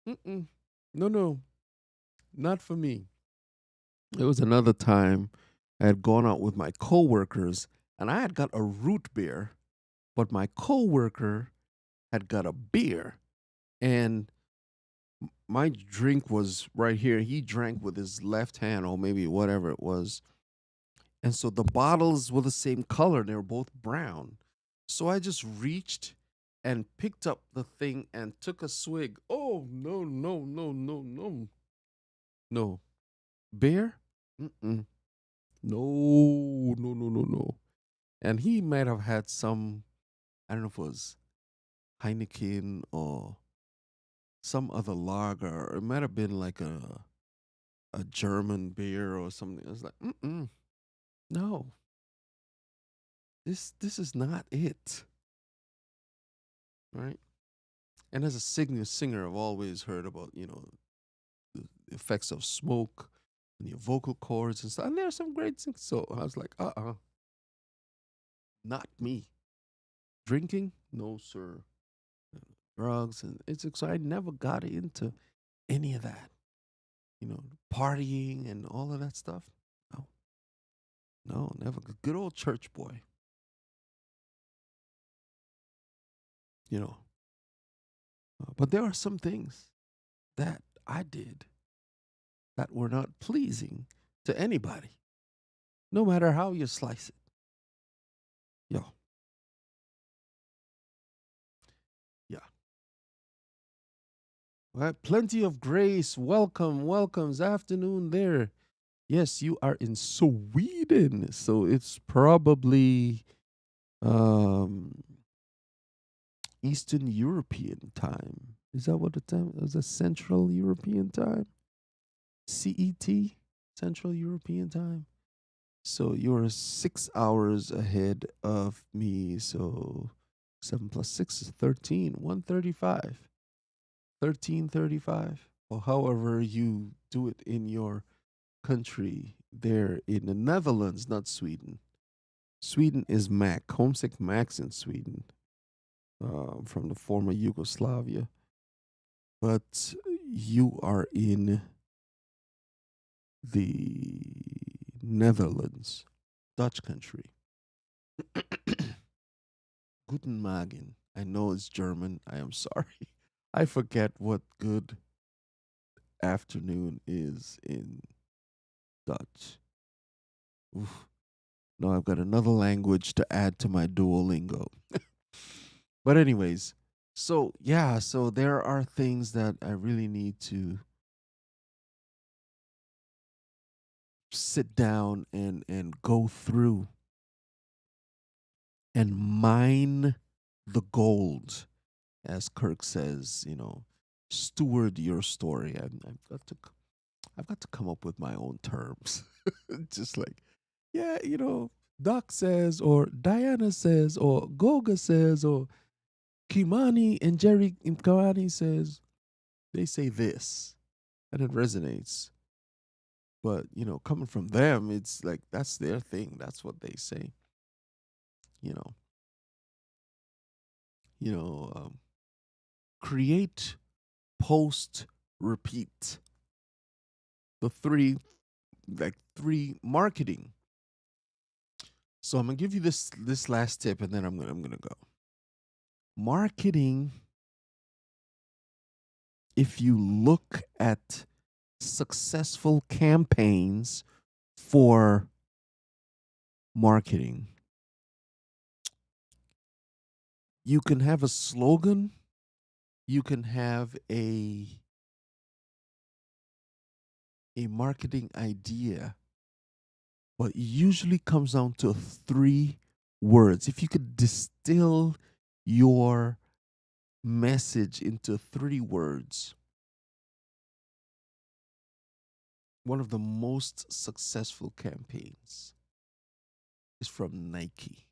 S1: mm-mm. No, not for me. It was another time I had gone out with my coworkers and I had got a root beer, but my coworker had got a beer and my drink was right here. He drank with his left hand or maybe whatever it was. And so the bottles were the same color. They were both brown. So I just reached and picked up the thing and took a swig. Oh, no, no, no, no, no. No. Beer? Mm-mm. No, no, no, no, no. And he might have had some, I don't know if it was Heineken or some other lager. Or it might have been like a German beer or something. I was like, mm-mm. No, this is not it. Right? And as a singer, I've always heard about, the effects of smoke and your vocal cords and stuff. And there's some great things. So I was like, not me. Drinking? No, sir. Drugs, and it's exciting. I never got into any of that. Partying and all of that stuff. No, no, never. Good old church boy. You know, but there are some things that I did that were not pleasing to anybody, no matter how you slice it. Yo, yeah. All right, plenty of grace. Welcome, welcomes. Afternoon there. Yes, you are in Sweden, so it's probably um Eastern European time. Is that what the time is? A Central European time? CET? Central European time? So you're 6 hours ahead of me. So 7 plus 6 is 13. 135. 1335. Or however you do it in your country there in the Netherlands, not Sweden. Sweden is Mac. Homesick Max in Sweden, from the former Yugoslavia. But you are in the Netherlands, Dutch country. Guten Morgen. I know it's German. I am sorry. I forget what good afternoon is in Dutch. Oof. No, I've got another language to add to my Duolingo. But anyways, so yeah, so there are things that I really need to sit down and go through and mine the gold, as Kirk says. Steward your story. I've got to come up with my own terms. Just like, yeah, Doc says, or Diana says, or Goga says, or Kimani and Jerry Kimani says. They say this, and it resonates. But coming from them, it's like that's their thing. That's what they say. You know, you know. Create, post, repeat. The three marketing. So I'm gonna give you this last tip, and then I'm gonna go. Marketing. If you look at successful campaigns for marketing, you can have a slogan, you can have a marketing idea, but it usually comes down to three words. If you could distill your message into three words, one of the most successful campaigns is from Nike.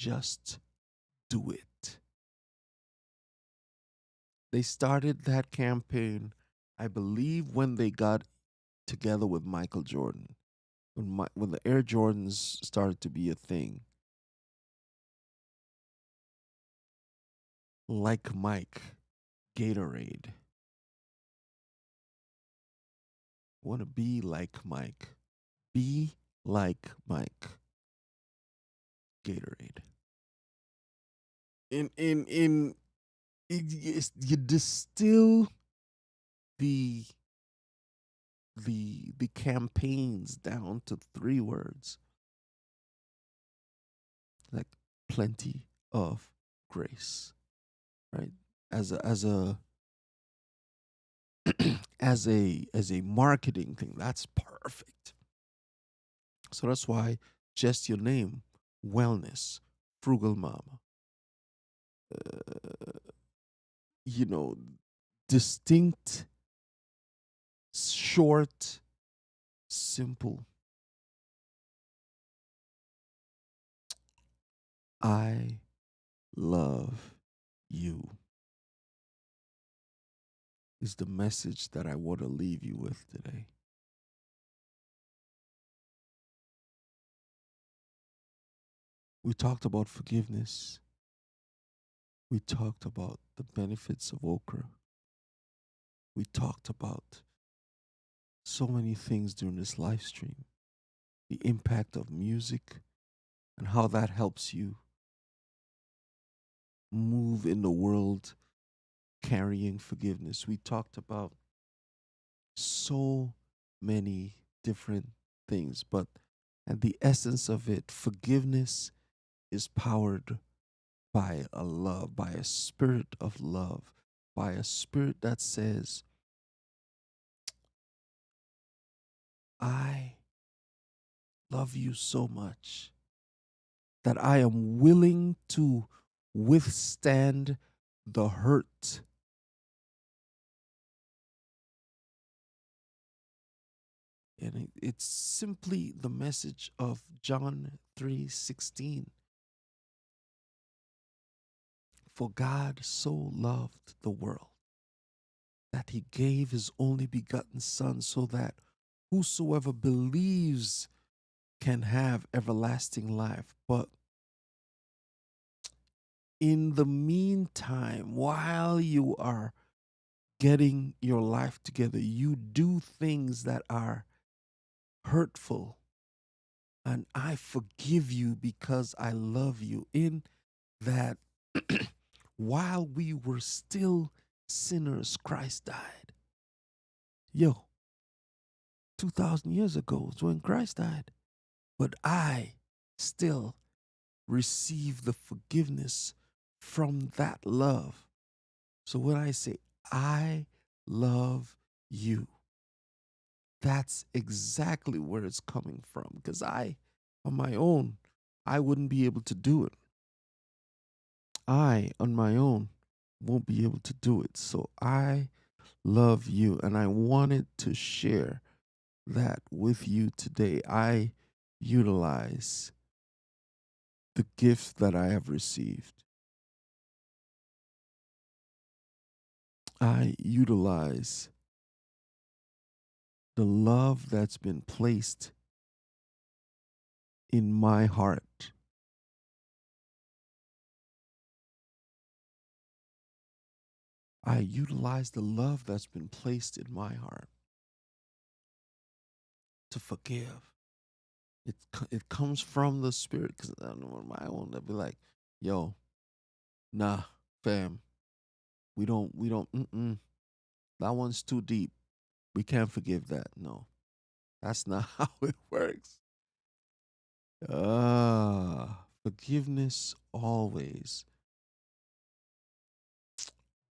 S1: Just do it. They started that campaign, I believe, when they got together with Michael Jordan. When the Air Jordans started to be a thing. Like Mike, Gatorade. Want to be like Mike. Be like Mike, Gatorade. You distill the the campaigns down to three words, like plenty of grace, right? As a as a marketing thing, that's perfect. So that's why just your name, wellness, frugal mama, uh, you know, distinct, short, simple. I love you is the message that I want to leave you with today. We talked about forgiveness. We talked about the benefits of okra. We talked about so many things during this live stream. The impact of music and how that helps you move in the world carrying forgiveness. We talked about so many different things, but at the essence of it, forgiveness is powered by a love, by a spirit of love, by a spirit that says, I love you so much that I am willing to withstand the hurt. And it's simply the message of John 3:16. For God so loved the world that he gave his only begotten Son, so that whosoever believes can have everlasting life. But in the meantime, while you are getting your life together, you do things that are hurtful. And I forgive you because I love you. In that, while we were still sinners, Christ died. Yo, 2,000 years ago is when Christ died. But I still receive the forgiveness from that love. So when I say, I love you, that's exactly where it's coming from. Because I, on my own, I wouldn't be able to do it. I, on my own, won't be able to do it. So I love you. And I wanted to share that with you today. I utilize the gift that I have received. I utilize the love that's been placed in my heart. I utilize the love that's been placed in my heart to forgive. It comes from the Spirit, because I don't know on my own. I'd be like, yo, nah, fam, we don't. That one's too deep. We can't forgive that. No, that's not how it works. Forgiveness always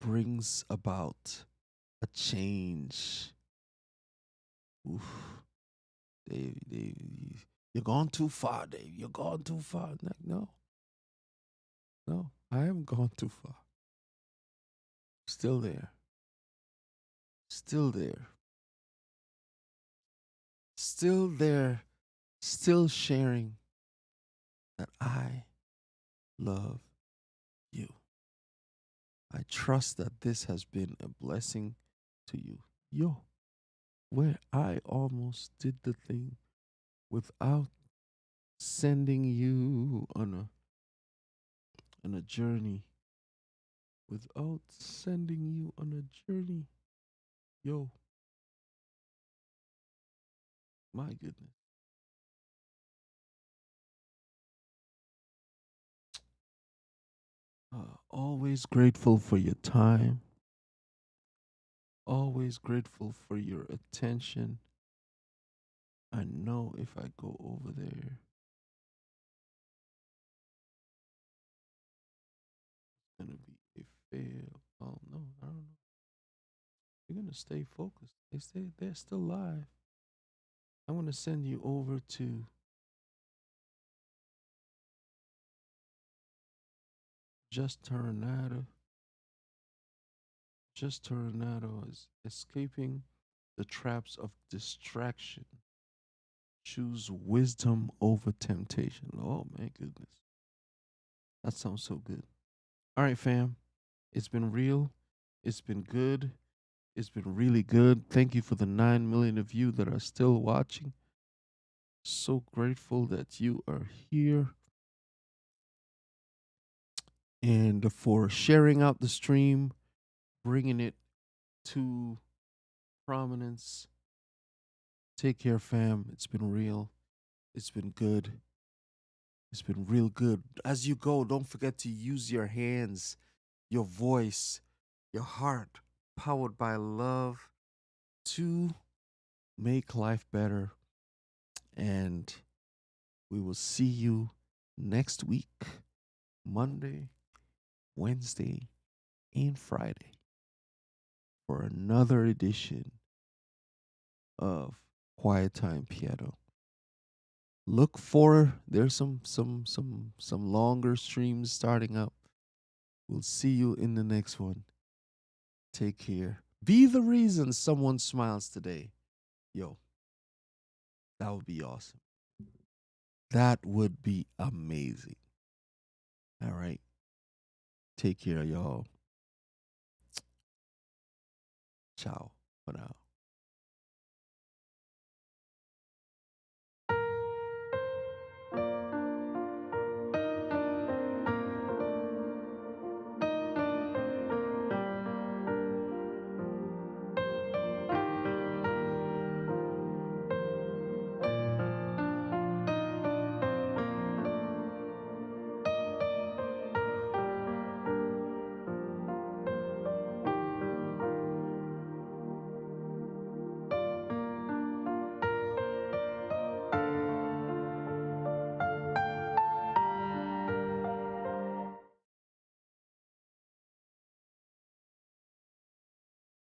S1: brings about a change. Oof, Dave, you're gone too far, Dave. You're gone too far. Like, no, no, I haven't gone too far. Still there. Still there. Still there. Still sharing that I love you. I trust that this has been a blessing to you. Yo, where I almost did the thing without sending you on a journey. Without sending you on a journey. Yo, my goodness. Always grateful for your time. Always grateful for your attention. I know if I go over there, it's gonna be a fail. Oh no, I don't know. You're gonna stay focused. They're still live. I'm gonna send you over to Just Tornado. Just Tornado is escaping the traps of distraction. Choose wisdom over temptation. Oh my goodness. That sounds so good. All right, fam. It's been real. It's been good. It's been really good. Thank you for the 9 million of you that are still watching. So grateful that you are here. and for sharing out the stream, bringing it to prominence. Take care, fam. It's been real. It's been good. It's been real good. As you go, don't forget to use your hands, your voice, your heart, powered by love to make life better. And we will see you next week, Monday, Wednesday, and Friday, for another edition of Quiet Time Piano. Look for there's some longer streams starting up. We'll see you in the next one. Take care. Be the reason someone smiles today. Yo, that would be awesome. That would be amazing. All right. Take care, y'all. Ciao for now.